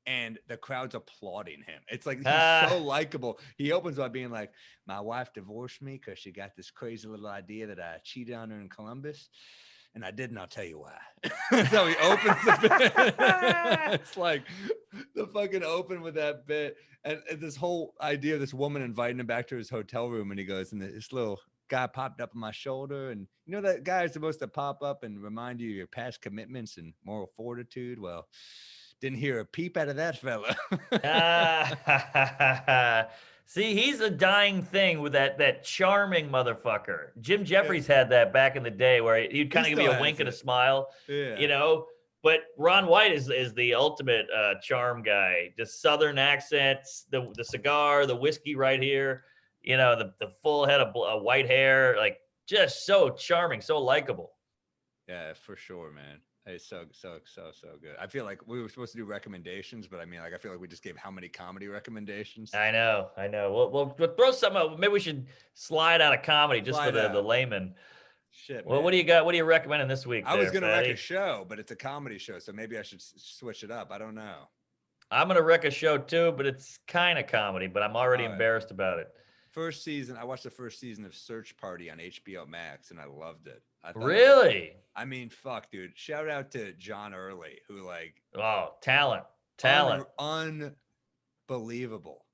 and the crowd's applauding him. It's like, he's so likable. He opens by being like, my wife divorced me because she got this crazy little idea that I cheated on her in Columbus. And I didn't, I'll tell you why. That's how he opens the bit. It's like the fucking open with that bit. And this whole idea of this woman inviting him back to his hotel room. And he goes, and this little guy popped up on my shoulder. And you know, that guy is supposed to pop up and remind you of your past commitments and moral fortitude. Well, didn't hear a peep out of that fella. See, he's a dying thing with that charming motherfucker. Jim Jeffries had that back in the day where he'd kind of give you a wink and a smile, you know. But Ron White is the ultimate charm guy. Just Southern accents, the cigar, the whiskey right here, you know, the full head of white hair, like just so charming, so likable. Yeah, for sure, man. It's so good. I feel like we were supposed to do recommendations, but I mean, like, I feel like we just gave how many comedy recommendations? I know, I know. We'll throw some out. Maybe we should slide out of comedy just for Slide the out. layman. Shit, Well, what do man. you got? What are you recommending this week I was there, gonna wreck a Fatty? show, but it's a comedy show, so maybe I should switch it up. I don't know. I'm gonna wreck a show too, but it's kind of comedy, but I'm already All right. embarrassed about it. First season, I watched the first season of Search Party on HBO Max, and I loved it. I thought it was. Really? I mean, fuck, dude. Shout out to John Early, who like Oh, talent, talent. unbelievable.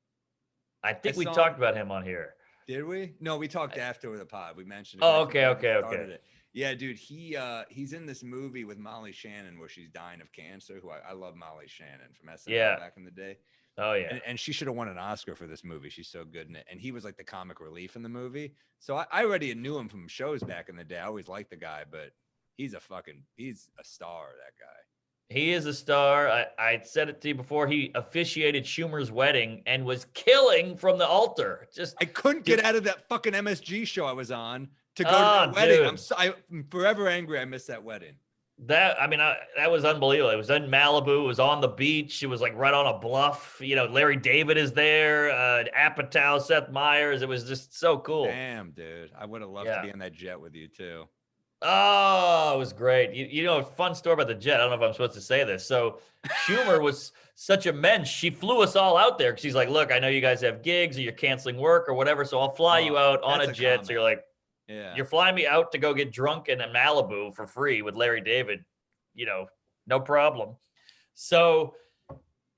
I I think we saw him. talked about him on here. Did we? No, we talked after the pod. We mentioned it. Oh, I okay, haven't okay, started okay. it. Yeah, dude. He's in this movie with Molly Shannon where she's dying of cancer. Who I love Molly Shannon from SNL Yeah. back in the day. Oh yeah. And she should have won an Oscar for this movie. She's so good in it. And he was like the comic relief in the movie. So I already knew him from shows back in the day. I always liked the guy, but he's a star, that guy. He is a star. I said it to you before. He officiated Schumer's wedding and was killing from the altar. Just I couldn't dude, get out of that fucking MSG show I was on to go to that wedding. Dude. I'm forever angry I missed that wedding. That was unbelievable. It was in Malibu. It was on the beach. It was like right on a bluff. You know, Larry David is there. Apatow, Seth Meyers. It was just so cool. Damn, dude. I would have loved to be on that jet with you too. Oh, it was great. You know, fun story about the jet. I don't know if I'm supposed to say this. So Schumer was such a mensch. She flew us all out there because she's like, look, I know you guys have gigs or you're canceling work or whatever. So I'll fly you out on a jet. So you're like, yeah, you're flying me out to go get drunk in Malibu for free with Larry David. You know, no problem. So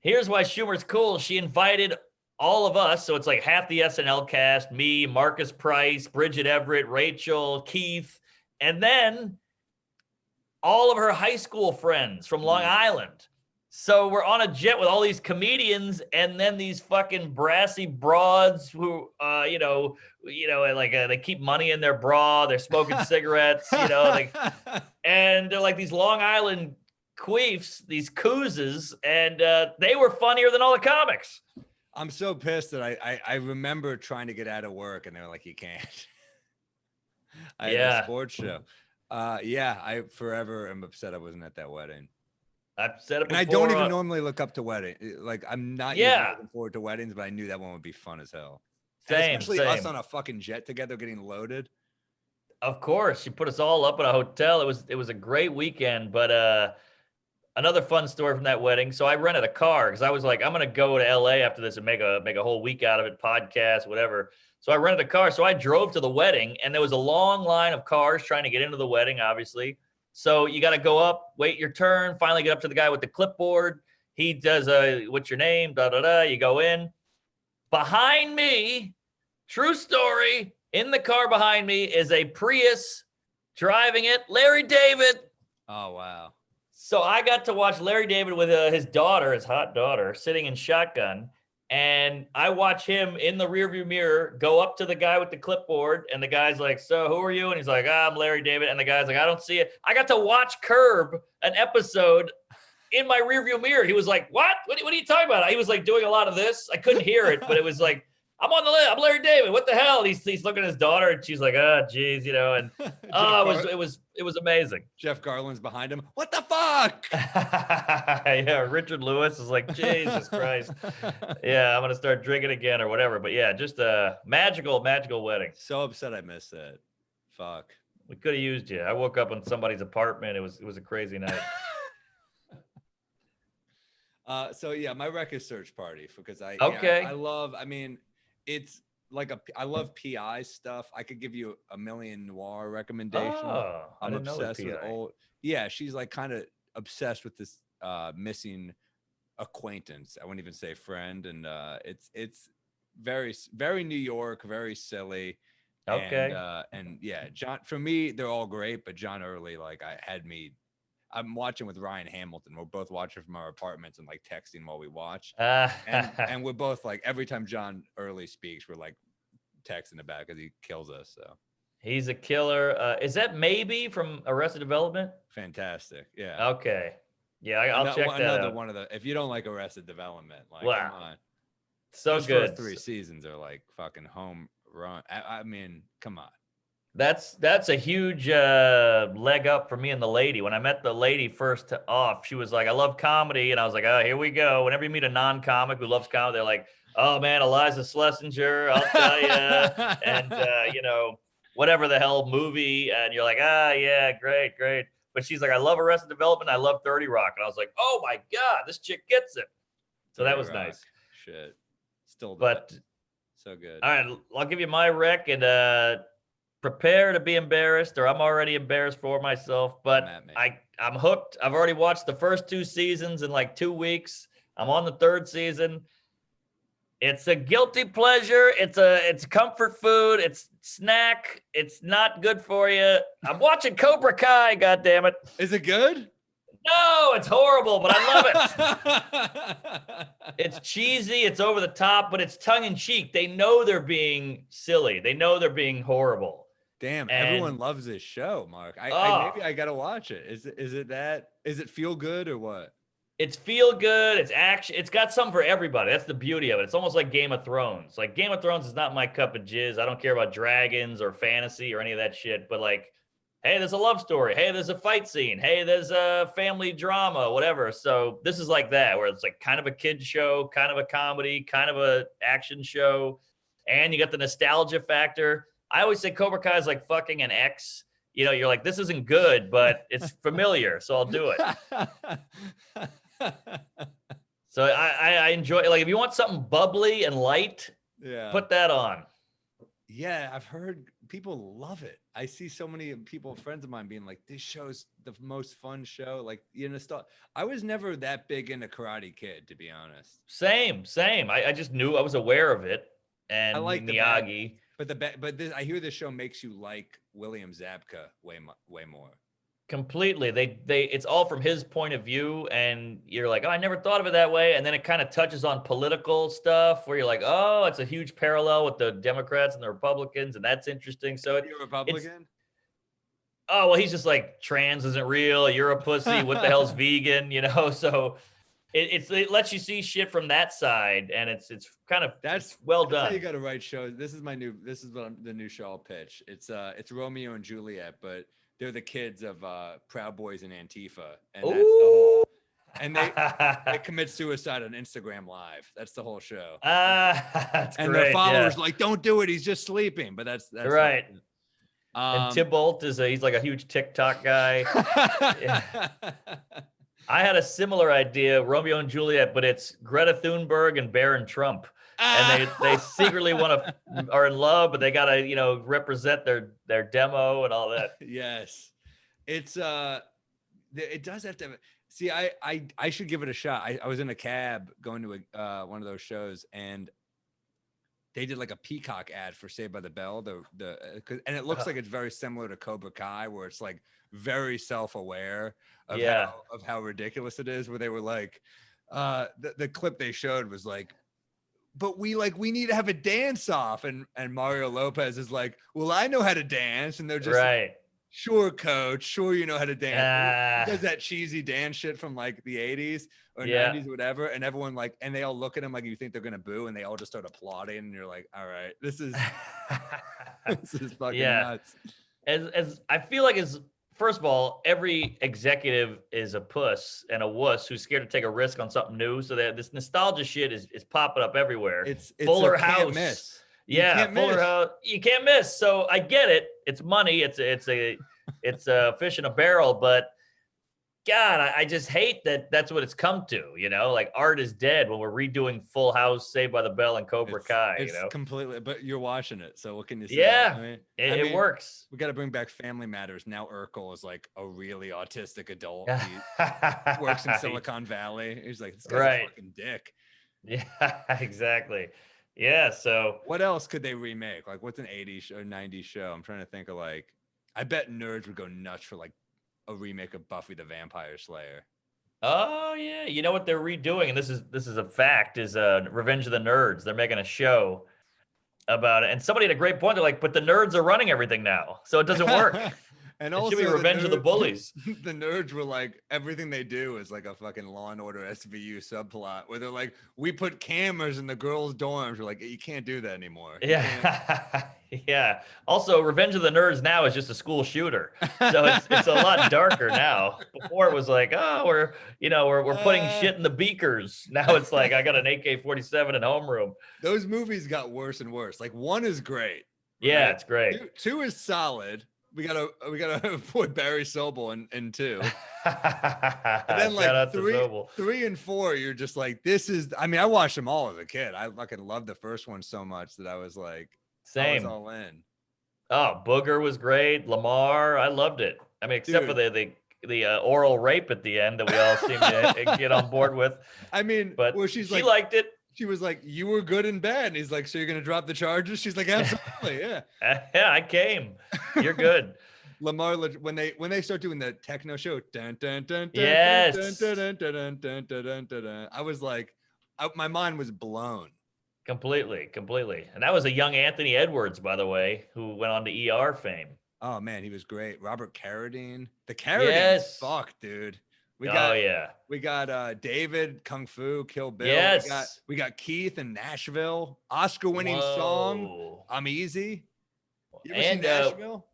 here's why Schumer's cool. She invited all of us. So it's like half the SNL cast, me, Marcus Price, Bridget Everett, Rachel, Keith, and then all of her high school friends from Long Island. So we're on a jet with all these comedians, and then these fucking brassy broads who, like they keep money in their bra. They're smoking cigarettes, and they're like these Long Island queefs, these coozes, and they were funnier than all the comics. I'm so pissed that I remember trying to get out of work, and they were like, "You can't." I had a sports show. I forever am upset I wasn't at that wedding. I've said it before. And I don't even normally look up to wedding. Like, I'm not usually looking forward to weddings, but I knew that one would be fun as hell. Especially us on a fucking jet together getting loaded. Of course. She put us all up at a hotel. It was a great weekend, but another fun story from that wedding. So I rented a car because I was like, I'm gonna go to LA after this and make a whole week out of it, podcast, whatever. So I rented a car. So I drove to the wedding, and there was a long line of cars trying to get into the wedding, obviously. So you got to go up, wait your turn, finally get up to the guy with the clipboard. He does what's your name? Da, da, da. You go in. Behind me, true story, in the car behind me is a Prius driving it, Larry David. Oh, wow. So I got to watch Larry David with his daughter, his hot daughter, sitting in shotgun. And I watch him in the rearview mirror go up to the guy with the clipboard. And the guy's like, so who are you? And he's like, I'm Larry David. And the guy's like, I don't see it. I got to watch Curb, an episode, in my rearview mirror. He was like, what are you talking about? He was like doing a lot of this. I couldn't hear it, but it was like, I'm on the list. I'm Larry David. What the hell? He's looking at his daughter, and she's like, oh, geez, and it was amazing. Jeff Garland's behind him. What the fuck? Yeah, Richard Lewis is like, Jesus Christ. Yeah, I'm gonna start drinking again or whatever. But yeah, just a magical wedding. So upset I missed that. Fuck. We could have used you. I woke up in somebody's apartment. It was a crazy night. So yeah, my record search party because I love. I mean, it's like I love PI stuff. I could give you a million noir recommendations. Oh, I'm obsessed with old. Yeah, she's like kind of obsessed with this missing acquaintance. I wouldn't even say friend, and it's very very New York, very silly. Okay. And yeah, John. For me, they're all great, but John Early, like I'm watching with Ryan Hamilton. We're both watching from our apartments and like texting while we watch. And we're both like, every time John Early speaks, we're like texting about because he kills us. So he's a killer. Is that maybe from Arrested Development? Fantastic. Yeah. Okay. Yeah, I'll check that out. Another one of the. If you don't like Arrested Development, like, wow, come on. So those good. First 3 seasons are like fucking home run. I mean, come on. That's a huge leg up for me and the lady. When I met the lady first off, she was like, "I love comedy," and I was like, "Oh, here we go." Whenever you meet a non-comic who loves comedy, they're like, "Oh man, Eliza Schlesinger, I'll tell you," and whatever the hell movie, and you're like, "Ah, yeah, great, great." But she's like, "I love Arrested Development, I love 30 Rock," and I was like, "Oh my god, this chick gets it." So that 30 was Rock. nice. Shit. Still the But best. So good. all right, I'll give you my rec and prepare to be embarrassed, or I'm already embarrassed for myself, Come but at me. I'm hooked. I've already watched the first 2 seasons in like 2 weeks. I'm on the third season. It's a guilty pleasure. It's comfort food. It's snack. It's not good for you. I'm watching Cobra Kai, god damn it. Is it good? No, it's horrible, but I love it. It's cheesy, it's over the top, but it's tongue in cheek. They know they're being silly. They know they're being horrible. Damn, And everyone loves this show, Mark. Maybe oh, I gotta watch it. Is it feel good or what? it's feel good. It's action. It's got something for everybody. That's the beauty of it. It's almost like Game of Thrones. Like Game of Thrones is not my cup of jizz. I don't care about dragons or fantasy or any of that shit. But like, hey, there's a love story. Hey, there's a fight scene. Hey, there's a family drama, whatever. So this is like that, where it's like kind of a kid show, kind of a comedy, kind of a action show, and you got the nostalgia factor. I always say Cobra Kai is like fucking an ex. You're like, this isn't good, but it's familiar, so I'll do it. So I enjoy, like, if you want something bubbly and light, Yeah. put that on. Yeah, I've heard people love it. I see so many people, friends of mine, being like, "This show's the most fun show." Like, I was never that big into Karate Kid, to be honest. Same. I just knew, I was aware of it, I and like the Miyagi. I hear this show makes you like William Zabka way more. Completely. It's all from his point of view, and you're like, oh, I never thought of it that way. And then it kind of touches on political stuff where you're like, oh, it's a huge parallel with the Democrats and the Republicans, and that's interesting. So You're a Republican? Oh, well, he's just like, trans isn't real. You're a pussy. What the hell's vegan? So it lets you see shit from that side, and it's kind of that's well done. How you got to write shows. This is the new show I'll pitch. It's Romeo and Juliet, but they're the kids of Proud Boys and Antifa, and that's the whole. And they commit suicide on Instagram Live. That's the whole show. That's and great, their followers like, don't do it. He's just sleeping. But that's right. And Tybalt he's like a huge TikTok guy. I had a similar idea, Romeo and Juliet, but it's Greta Thunberg and Barron Trump. And they secretly are in love, but they gotta, represent their demo and all that. Yes. It's it does have to see, I should give it a shot. I was in a cab going to one of those shows, and they did like a Peacock ad for Saved by the Bell, and it looks like it's very similar to Cobra Kai, where it's like very self-aware of how ridiculous it is, where they were like, the clip they showed was like, but we need to have a dance off, and Mario Lopez is like, well, I know how to dance, and they're just right. Like, sure, coach, sure, you know how to dance. He does that cheesy dance shit from like the 80s or 90s or whatever, and everyone and they all look at him like you think they're gonna boo, and they all just start applauding, and you're like, all right, this is fucking nuts. As I feel like, first of all, every executive is a puss and a wuss who's scared to take a risk on something new. So that this nostalgia shit is popping up everywhere. It's Fuller House. Can't miss. Fuller House. You can't miss. So I get it. It's money. It's a fish in a barrel. But God, I just hate that that's what it's come to. Like art is dead when we're redoing Full House, Saved by the Bell, and Cobra Kai. It's completely. But you're watching it, so what can you say? Yeah, it works. We got to bring back Family Matters. Now Urkel is like a really autistic adult. He works in Silicon Valley. He's like, this guy's a fucking dick. Yeah, exactly. Yeah. So what else could they remake? Like, what's an 80s or 90s show? I'm trying to think of I bet nerds would go nuts for like a remake of Buffy the Vampire Slayer. Oh yeah, you know what they're redoing, and this is a fact, is Revenge of the Nerds. They're making a show about it, and somebody had a great point. They're like, but the nerds are running everything now, so it doesn't work. And It should be also Revenge of the Bullies. the nerds were like, everything they do is like a fucking Law and Order SVU subplot where they're like, we put cameras in the girls' dorms. We're like, you can't do that anymore. Yeah. Yeah. Also, Revenge of the Nerds now is just a school shooter. So it's a lot darker now. Before it was like, oh, we're putting shit in the beakers. Now it's like I got an AK-47 in homeroom. Those movies got worse and worse. Like 1 is great. Yeah, right? it's great. Two is solid. We gotta put Barry Sobel in 2. And then like 3 and 4, you're just like, this is. I mean, I watched them all as a kid. I fucking loved the first one so much that I was like, I was all in. Oh, Booger was great. Lamar, I loved it. I mean, except for the oral rape at the end that we all seem to get on board with. I mean, but she liked it. She was like, you were good and bad. And he's like, so you're going to drop the charges? She's like, absolutely. Yeah. Yeah, I came. You're good. Lamar, when they start doing the techno show, dun, dun, dun, dun, yes. Dun, dun, dun, dun, dun, dun, dun, dun, dun, I was like, my mind was blown. Completely. And that was a young Anthony Edwards, by the way, who went on to ER fame. Oh, man, he was great. Robert Carradine. The Carradine, fuck, dude. We got David, Kung Fu, Kill Bill. Yes. We got Keith in Nashville. Oscar-winning song, I'm Easy. You ever seen Nashville?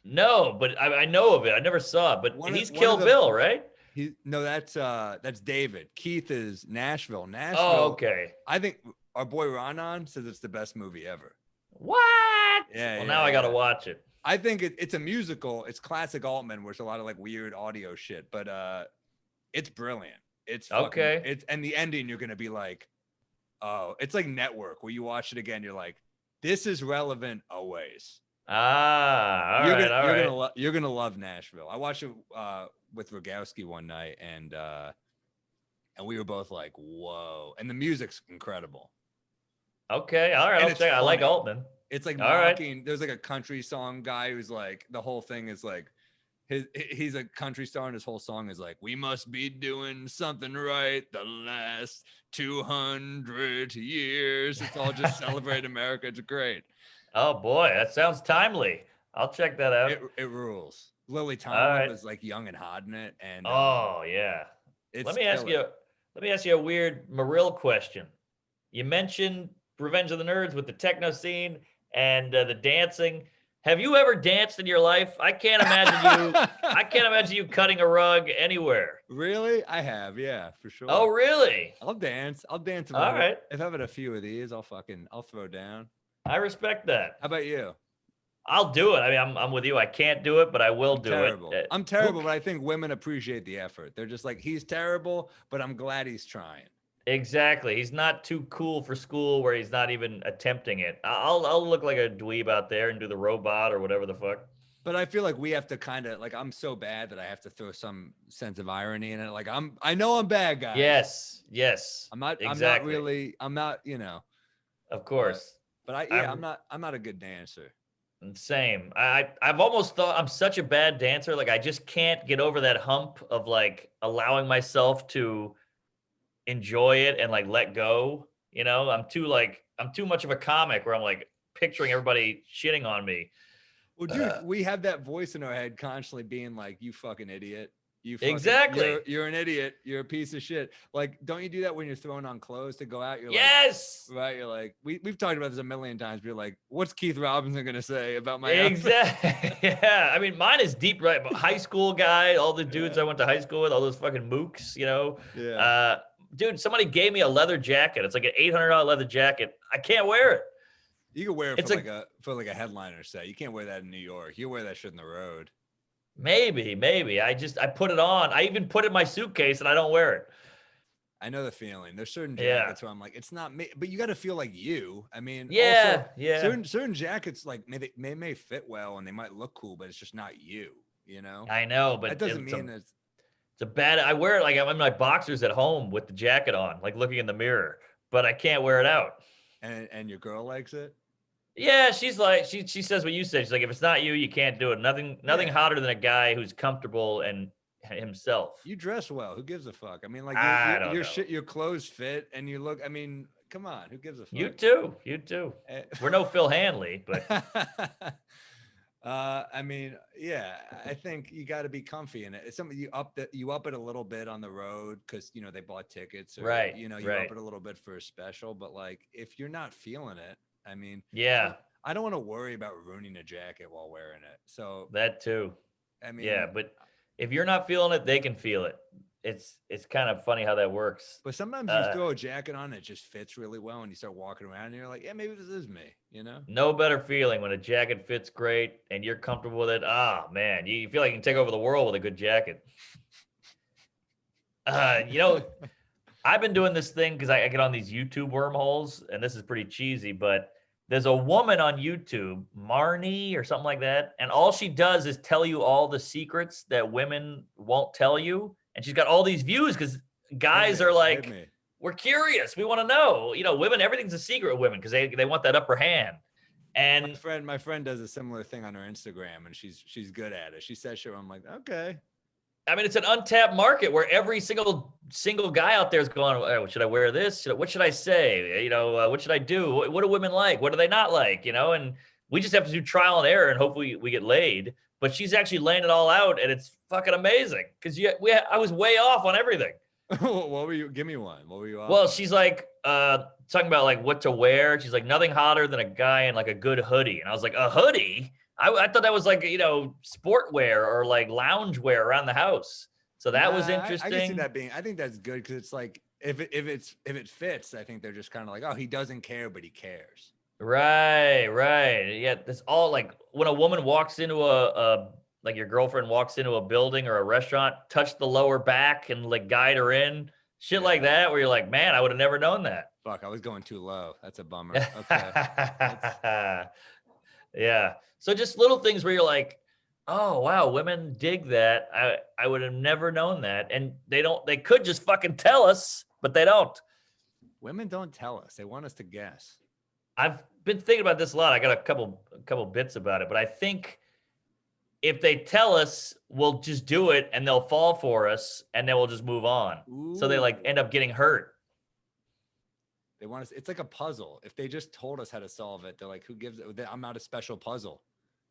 No, but I know of it. I never saw it. But he's Kill Bill, right? No, that's David. Keith is Nashville. Oh, okay. I think our boy Ronan says it's the best movie ever. What? Yeah. Well, now I got to watch it. I think it's a musical. It's classic Altman, where it's a lot of like weird audio shit, but it's brilliant. It's fucking, okay. And the ending, you're gonna be like, oh, it's like Network, where you watch it again, you're like, this is relevant always. All right. You're gonna love Nashville. I watched it with Rogowski one night, and we were both like, whoa. And the music's incredible. Okay, all right. I'll check. I like Altman. It's like mocking. There's like a country song guy who's like, the whole thing is like, he's a country star, and his whole song is like, we must be doing something right the last 200 years. It's all just celebrate America. It's great. Oh boy, that sounds timely. I'll check that out. It rules. Lily Tomlin was like young and hot in it, and yeah. Let me ask you a weird Morril question. You mentioned Revenge of the Nerds with the techno scene and the dancing. Have you ever danced in your life? I can't imagine you cutting a rug anywhere. Really? I have, yeah, for sure. Oh, really? I'll dance. All right. If I have a few of these, I'll throw down. I respect that. How about you? I'll do it. I mean, I'm with you. I can't do it, but I will do it. I'm terrible, but I think women appreciate the effort. They're just like, he's terrible, but I'm glad he's trying. Exactly. He's not too cool for school where he's not even attempting it. I'll look like a dweeb out there and do the robot or whatever the fuck. But I feel like we have to kind of like, I'm so bad that I have to throw some sense of irony in it. Like I know I'm bad, guys. Yes. I'm not, you know. Of course. But I'm not a good dancer. Same. I've almost thought I'm such a bad dancer. Like I just can't get over that hump of like allowing myself to enjoy it and like let go. You know, I'm too much of a comic where I'm like picturing everybody shitting on me. Well, dude, we have that voice in our head constantly being like, you fucking idiot. Exactly. You're an idiot. You're a piece of shit. Like, don't you do that when you're throwing on clothes to go out? You're yes. Like, right. You're like, we've talked about this a million times. You're like, what's Keith Robinson going to say about my exactly. Yeah. I mean, mine is deep, right? But high school guy, all the dudes I went to high school with, all those fucking mooks, you know? Yeah. Dude, somebody gave me a leather jacket. It's like an $800 leather jacket. I can't wear it. You can wear it for like a headliner set. You can't wear that in New York. You wear that shit in the road. Maybe. I put it on. I even put it in my suitcase and I don't wear it. I know the feeling. There's certain jackets where I'm like, it's not me, but you got to feel like you. I mean, yeah. Certain jackets like may fit well and they might look cool, but it's just not you. You know. I know, but that doesn't mean it's a bad. I wear it like I'm in my boxers at home with the jacket on, like looking in the mirror, but I can't wear it out. And your girl likes it. Yeah, she's like she says what you said. She's like, if it's not you, you can't do it. Nothing hotter than a guy who's comfortable and himself. You dress well. Who gives a fuck? I mean, like your clothes fit and you look. I mean, come on. Who gives a fuck? You too. We're no Phil Hanley, but I mean, yeah, I think you got to be comfy in it. It's something you up it a little bit on the road because they bought tickets, or Right, you up right. it a little bit for a special. But like, if you're not feeling it, I mean, Yeah, I don't want to worry about ruining a jacket while wearing it. So that too. I Yeah, mean, but if you're not feeling it, they can feel it. It's kind of funny how that works. but sometimes you Uh, throw a jacket on, it just fits really well, and you start walking around, and you're like, yeah, maybe this is me, you know? no better feeling when a jacket fits great and you're comfortable with it. Ah, man, you feel like you can take over the world with a good jacket. You know, I've been doing this thing because I get on these YouTube wormholes, and this is pretty cheesy, but there's a woman on YouTube, Marnie or something like that, and all she does is tell you all the secrets that women won't tell you, and she's got all these views because guys are Hit like, me. we're curious, we want to know. You know, women, everything's a secret with women because they want that upper hand, and My friend does a similar thing on her Instagram, and she's good at it. She says shit. I'm like, okay. I mean, it's an untapped market where every single guy out there is going, oh, should I wear this? What should I say? You know, what should I do? What do women like? What do they not like? You know, and we just have to do trial and error and hope we get laid. But she's actually laying it all out, and it's fucking amazing because I was way off on everything. What were you? Give me one. What were you off Well, on? she's like talking about like what to wear. She's like nothing hotter than a guy in like a good hoodie, and I was like, a hoodie? I thought that was like sport wear or like lounge wear around the house. So that was Nah, I can see interesting. that being. I think that's good because it's like if it fits, I think they're just kind of like, oh, he doesn't care, but he cares. Right, right. Yeah, that's all like when a woman walks into a like your girlfriend walks into a building or a restaurant, touch the lower back and like guide her in. Shit like Yeah. that where you're like, man, I would have never known that. Fuck, I was going too low. That's a bummer. Okay. That's Yeah. So just little things where you're like, oh wow, women dig that. I would have never known that. And they could just fucking tell us, but they don't. women don't tell us. They want us to guess. I've been thinking about this a lot. I got a couple bits about it, but I think if they tell us, we'll just do it and they'll fall for us and then we'll just move on. So they like end Ooh. up getting hurt. They want us. It's like a puzzle. If they just told us how to solve it, they're like, who gives it? I'm not a special puzzle.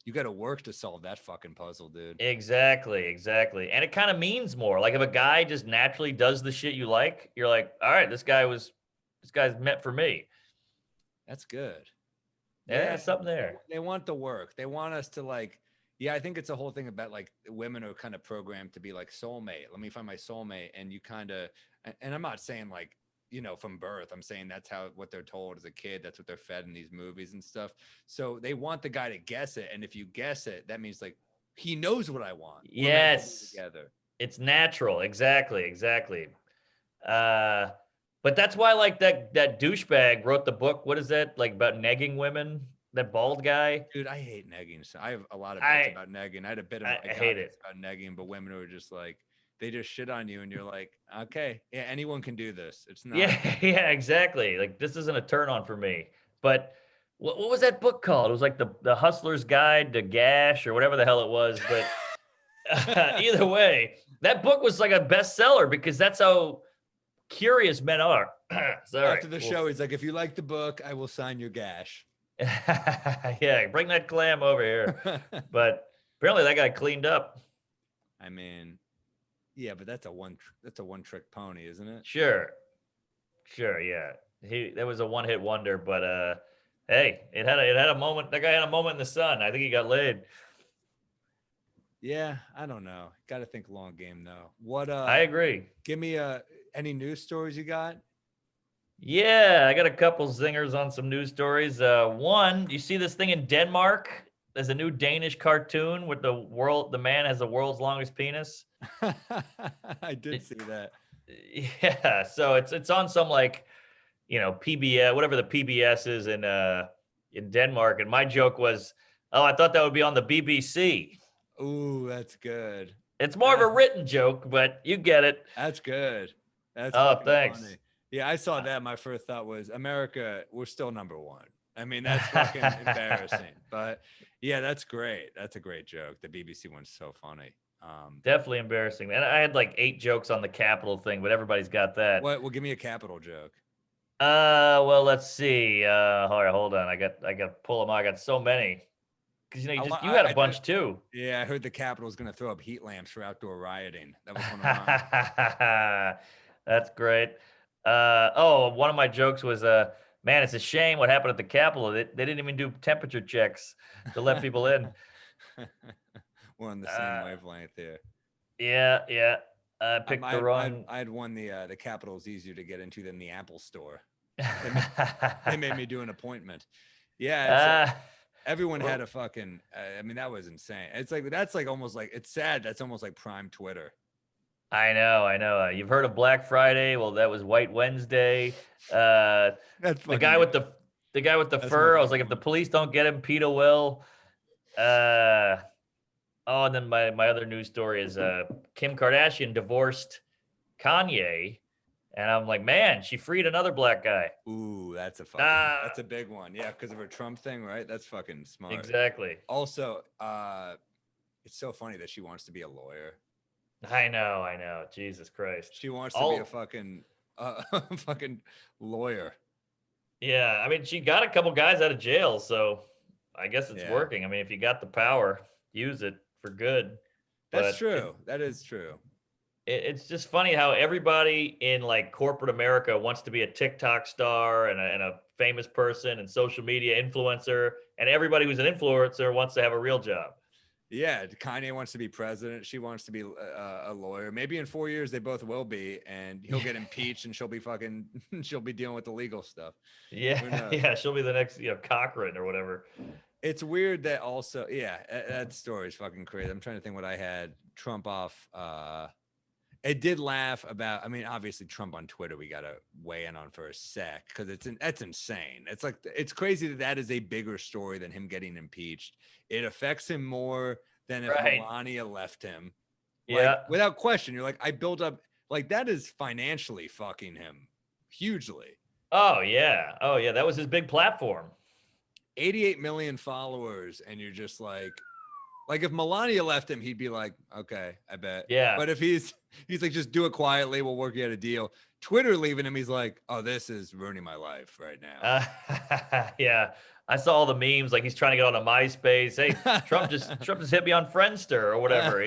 You got to work to solve that fucking puzzle, dude. Exactly, exactly. And it kind of means more. Like if a guy just naturally does the shit you like, you're like, all right, this guy's meant for me. That's good. Yeah, Yeah, something there. they want the work. They want us to like. Yeah, I think it's a whole thing about like women are kind of programmed to be like soulmate. Let me find my soulmate, and you kind of. And I'm not saying like from birth. I'm saying that's how what they're told as a kid. That's what they're fed in these movies and stuff. So they want the guy to guess it, and if you guess it, that means like he knows what I want. We're meant to be Yes. together. It's natural. Exactly, exactly. Uh but that's why like that douchebag wrote the book. What is that? Like about negging women? That bald guy? Dude, I hate negging. So I have a lot of bits I about negging. I had a bit of I my hate it. bits about negging, but women who are just like they just shit on you, and you're like, okay, yeah, anyone can do this. It's not. Yeah, yeah, exactly. Like this isn't a turn on for me. But what was that book called? It was like the Hustler's Guide to Gash or whatever the hell it was. But either way, that book was like a bestseller because that's how curious men are. Sorry. After the show, he's like, if you like the book, I will sign your gash. Yeah, bring that clam over here. But apparently that guy cleaned up. I mean, yeah, but that's a one trick pony, isn't it? Sure. Sure, yeah. That was a one-hit wonder, but hey, it had a moment. That guy had a moment in the sun. I think he got laid. Yeah, I don't know. Got to think long game though. I agree. Give me any news stories you got? Yeah, I got a couple zingers on some news stories. One, you see this thing in Denmark? There's a new Danish cartoon with the man has the world's longest penis. I did see that. Yeah, so it's on some like, PBS, whatever the PBS is in Denmark. And my joke was, oh, I thought that would be on the BBC. Ooh, that's good. It's more of a written joke, but you get it. That's good. That's Thanks. funny. Yeah, I saw that. My first thought was America, we're still number one. I mean, that's fucking embarrassing. But yeah, that's great. That's a great joke. The BBC one's so funny. Definitely embarrassing. And I had like 8 jokes on the Capitol thing, but everybody's got that. What? Well, give me a capital joke. Well, let's see. All right, hold on. I got to pull them out. I got so many. Because you had a bunch too. Yeah, I heard the Capitol's going to throw up heat lamps for outdoor rioting. That was one of mine. That's great. One of my jokes was, man, it's a shame what happened at the Capitol. They didn't even do temperature checks to let people in. We're on the same wavelength here. Yeah. I picked the wrong. I had one. The Capitol's easier to get into than the Apple Store. They made me do an appointment. Yeah, everyone had a fucking. I mean, that was insane. It's like that's like almost like it's sad. That's almost like prime Twitter. I know. You've heard of Black Friday? Well, that was White Wednesday. The guy with the fur. I was like, if the police don't get him, PETA will. And then my other news story is Kim Kardashian divorced Kanye, and I'm like, man, she freed another black guy. Ooh, that's a big one. Yeah, because of her Trump thing, right? That's fucking smart. Exactly. Also, it's so funny that she wants to be a lawyer. I know. Jesus Christ. She wants to be a fucking fucking lawyer. Yeah, I mean, she got a couple guys out of jail, so I guess it's working. I mean, if you got the power, use it for good. That's true. That is true. It's just funny how everybody in like corporate America wants to be a TikTok star and a famous person and social media influencer, and everybody who's an influencer wants to have a real job. Yeah, Kanye wants to be president. She wants to be a lawyer. Maybe in 4 years they both will be, and he'll get impeached, and she'll be dealing with the legal stuff. Yeah, she'll be the next Cochran or whatever. It's weird that also, that story is fucking crazy. I'm trying to think what I had. Trump off. It did laugh about. I mean, obviously Trump on Twitter. We gotta weigh in on for a sec because that's insane. It's like it's crazy that is a bigger story than him getting impeached. It affects him more than if Melania left him. Like, without question. You're like, I built up like that is financially fucking him hugely. Oh yeah. That was his big platform. 88 million followers, and you're just like if Melania left him, he'd be like, okay, I bet. Yeah. But if he's like, just do it quietly, we'll work you out a deal. Twitter leaving him, he's like, oh, this is ruining my life right now. Yeah. I saw all the memes, like he's trying to get on a MySpace. Hey, Trump just hit me on Friendster or whatever,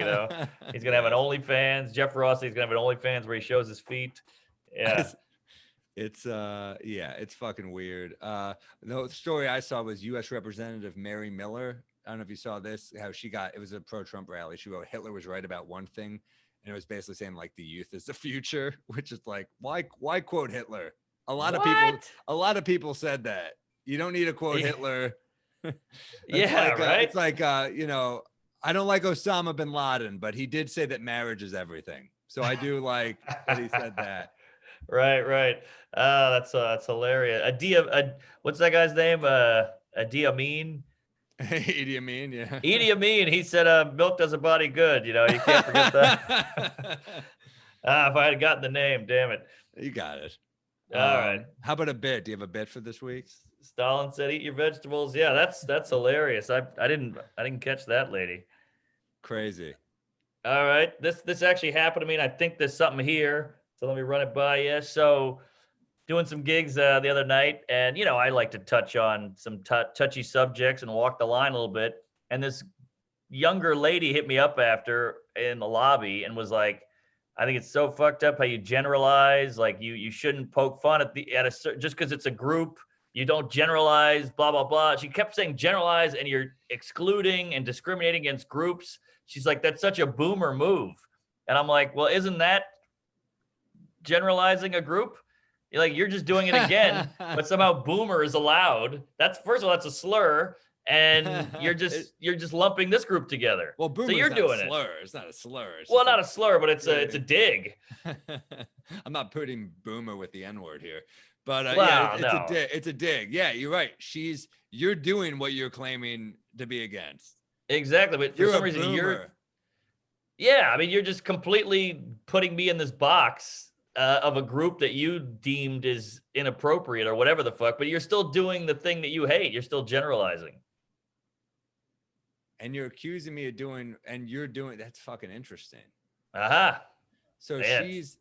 He's gonna have an OnlyFans. Jeff Rossi's gonna have an OnlyFans where he shows his feet. Yeah. It's fucking weird. The story I saw was U.S. Representative Mary Miller. I don't know if you saw this, how it was a pro-Trump rally. She wrote Hitler was right about one thing. And it was basically saying like the youth is the future, which is like, why quote Hitler? A lot of people said that. You don't need to quote Hitler. Right. It's like, I don't like Osama bin Laden, but he did say that marriage is everything. So I do like that he said that. Right. That's hilarious. What's that guy's name? Idi Amin. Idi Amin, yeah. Idi Amin. He said, "Milk does a body good." You can't forget that. If I had gotten the name, damn it. You got it. All right. How about a bit? Do you have a bit for this week? Stalin said, "Eat your vegetables." Yeah, that's hilarious. I didn't catch that lady. Crazy. All right. This actually happened to me, and I think there's something here. So let me run it by you. So doing some gigs the other night, and I like to touch on some touchy subjects and walk the line a little bit. And this younger lady hit me up after in the lobby and was like, "I think it's so fucked up how you generalize. Like you shouldn't poke fun just because it's a group. You don't generalize. Blah blah blah." She kept saying generalize, and you're excluding and discriminating against groups. She's like, "That's such a boomer move." And I'm like, "Well, isn't that generalizing a group? You're just doing it again, but somehow boomer is allowed. First of all, that's a slur, and you're just lumping this group together. Well, boomer, so you're doing a slur. It's not a slur. Well, not a slur, but it's a dig. I'm not putting boomer with the N-word here, but it's a dig. Yeah, you're right. You're doing what you're claiming to be against. Exactly, but for some reason you're just completely putting me in this box of a group that you deemed is inappropriate or whatever the fuck, but you're still doing the thing that you hate. You're still generalizing. And you're accusing me of doing, and you're doing, that's fucking interesting. Aha. So it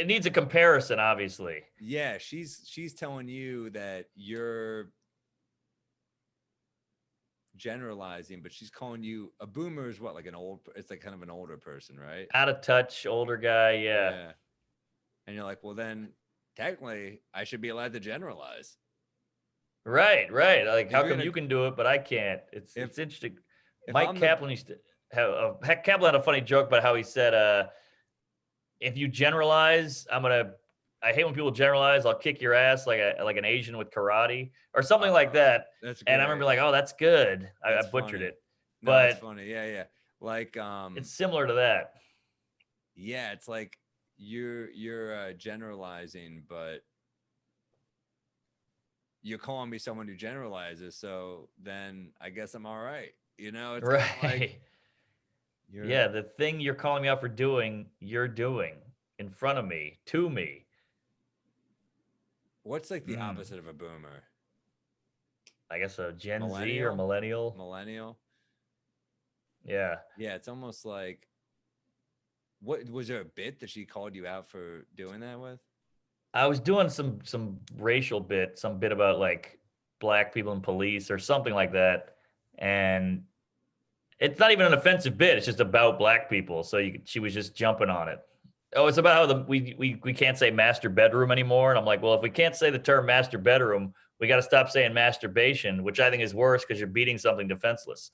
needs a comparison, obviously. Yeah, she's telling you that you're generalizing, but she's calling you a boomer is what, like it's like kind of an older person, right? Out of touch, older guy. Yeah. Yeah. And you're like, well, then technically I should be allowed to generalize. Right. Like, If how you're come gonna, you can do it, but I can't? It's if interesting. if Mike I'm the Kaplan used to have Kaplan had a funny joke about how he said, if you generalize, I hate when people generalize. I'll kick your ass like an Asian with karate or something like that. that's And I great. remember like, oh, that's good. I That's butchered funny. it, No, that's but funny. Yeah. Like it's similar to that. yeah, it's like you're generalizing, but you're calling me someone who generalizes, so then I guess I'm all right. You know, it's kind of like Right. you're Yeah. The thing you're calling me out for doing, you're doing in front of me, to me. what's like the Mm. opposite of a boomer? I guess a Gen Z or Millennial? millennial. Millennial? Yeah. Yeah, it's almost like what was there a bit that she called you out for doing that with? I was doing some racial bit, some bit about like black people in police or something like that, and it's not even an offensive bit. It's just about black people. So she was just jumping on it. Oh, it's about how we can't say master bedroom anymore, and I'm like, well, if we can't say the term master bedroom, we got to stop saying masturbation, which I think is worse because you're beating something defenseless.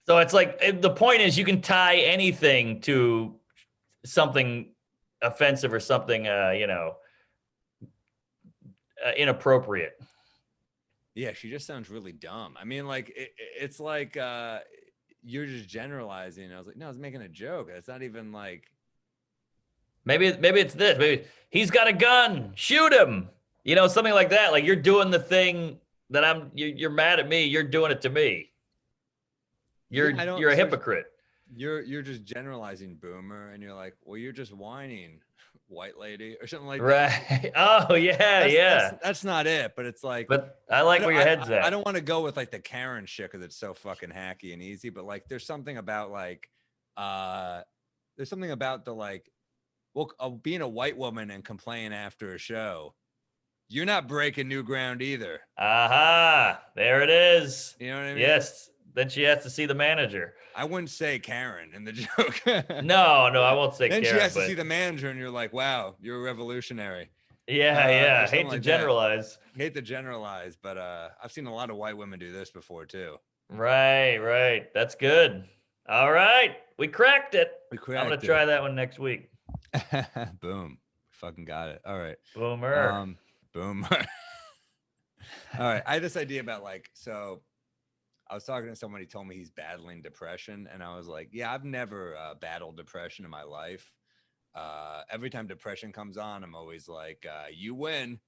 So it's like the point is you can tie anything to something offensive or something, inappropriate. Yeah, she just sounds really dumb. I mean, like it's like you're just generalizing. I was like, no, I was making a joke. It's not even like Maybe it's this. Maybe he's got a gun. Shoot him. Something like that. Like you're doing the thing that you're mad at me. You're doing it to me. yeah, I don't You're a hypocrite. you're just generalizing boomer and you're like, well, you're just whining, white lady or something like that. Right. Oh yeah, yeah. That's not it, but it's like But I like where your head's I at. don't want to go with like the Karen shit because it's so fucking hacky and easy, but like there's something about like there's something about the like well being a white woman and complain after a show. You're not breaking new ground either. Aha, there it is. You know what I mean? Yes. Then she has to see the manager. I wouldn't say Karen in the joke. No, I won't say Then Karen. she has to but see the manager, and you're like, "Wow, you're a revolutionary." yeah. Or something Hate to like that. generalize. Hate to generalize, but I've seen a lot of white women do this before too. Right. That's good. All right. We cracked it. We I'm cracked going to try that one next week. Boom. Fucking got it. All right. Boomer. Boomer. All right. I had this idea about like, so I was talking to someone, he told me he's battling depression. And I was like, yeah, I've never battled depression in my life. Every time depression comes on, I'm always like, you win.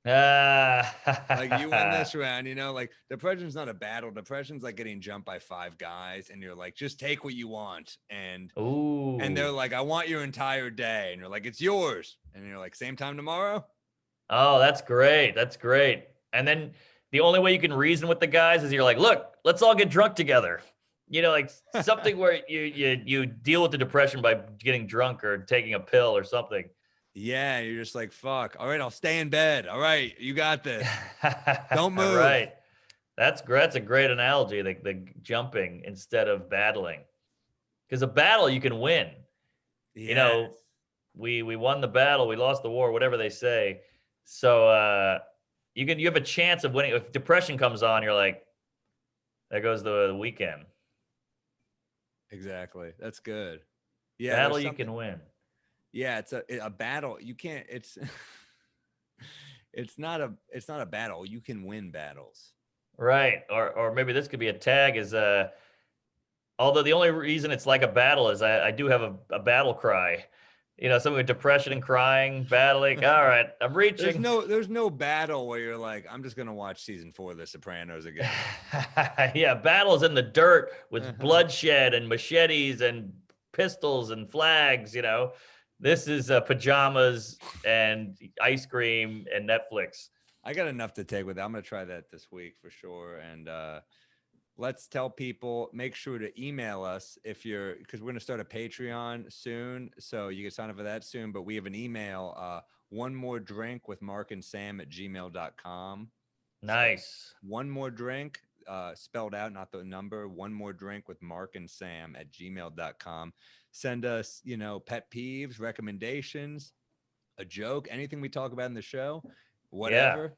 Like you win this round, like depression's not a battle. Depression's like getting jumped by 5 guys and you're like, just take what you want. And they're like, I want your entire day. And you're like, it's yours. And you're like, same time tomorrow. Oh, that's great. And then the only way you can reason with the guys is you're like, look, let's all get drunk together. Like something where you deal with the depression by getting drunk or taking a pill or something. Yeah, you're just like, fuck. All right, I'll stay in bed. All right, you got this. Don't move. Right. That's a great analogy, the jumping instead of battling. Because a battle you can win. Yes. We won the battle, we lost the war, whatever they say. So you have a chance of winning. If depression comes on, you're like, there goes the weekend. Exactly. That's good. Yeah. Battle you can win. Yeah, it's a battle. You can't. It's not a battle. You can win battles. Right. Or maybe this could be a tag. Is although the only reason it's like a battle is I do have a battle cry. Something with depression and crying, battling. All right, I'm reaching. There's no battle where you're like, I'm just gonna watch season 4 of The Sopranos again. Yeah, battles in the dirt with bloodshed and machetes and pistols and flags. This is pajamas and ice cream and Netflix. I got enough to take with it. I'm gonna try that this week for sure. And let's tell people, make sure to email us because we're going to start a Patreon soon. So you can sign up for that soon, but we have an email, One More Drink with Mark and Sam at gmail.com. Nice. So, one more drink, spelled out, not the number. One More Drink with Mark and Sam at gmail.com. Send us, pet peeves, recommendations, a joke, anything we talk about in the show, whatever.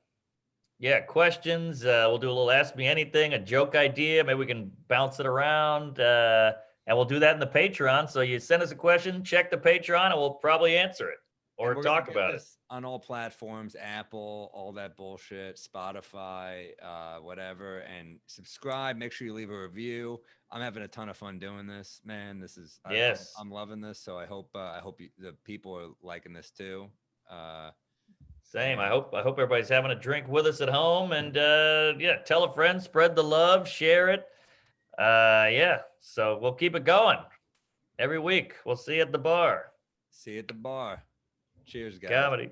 Yeah, questions. We'll do a little Ask Me Anything, a joke idea. Maybe we can bounce it around. And we'll do that in the Patreon. So you send us a question, check the Patreon, and we'll probably answer it or talk about it. On all platforms, Apple, all that bullshit, Spotify, whatever. And subscribe. Make sure you leave a review. I'm having a ton of fun doing this, man. Yes. I'm loving this. So I hope the people are liking this too. Same. I hope everybody's having a drink with us at home, and tell a friend, spread the love, share it. So we'll keep it going every week. We'll see you at the bar. See you at the bar. Cheers, guys. Comedy.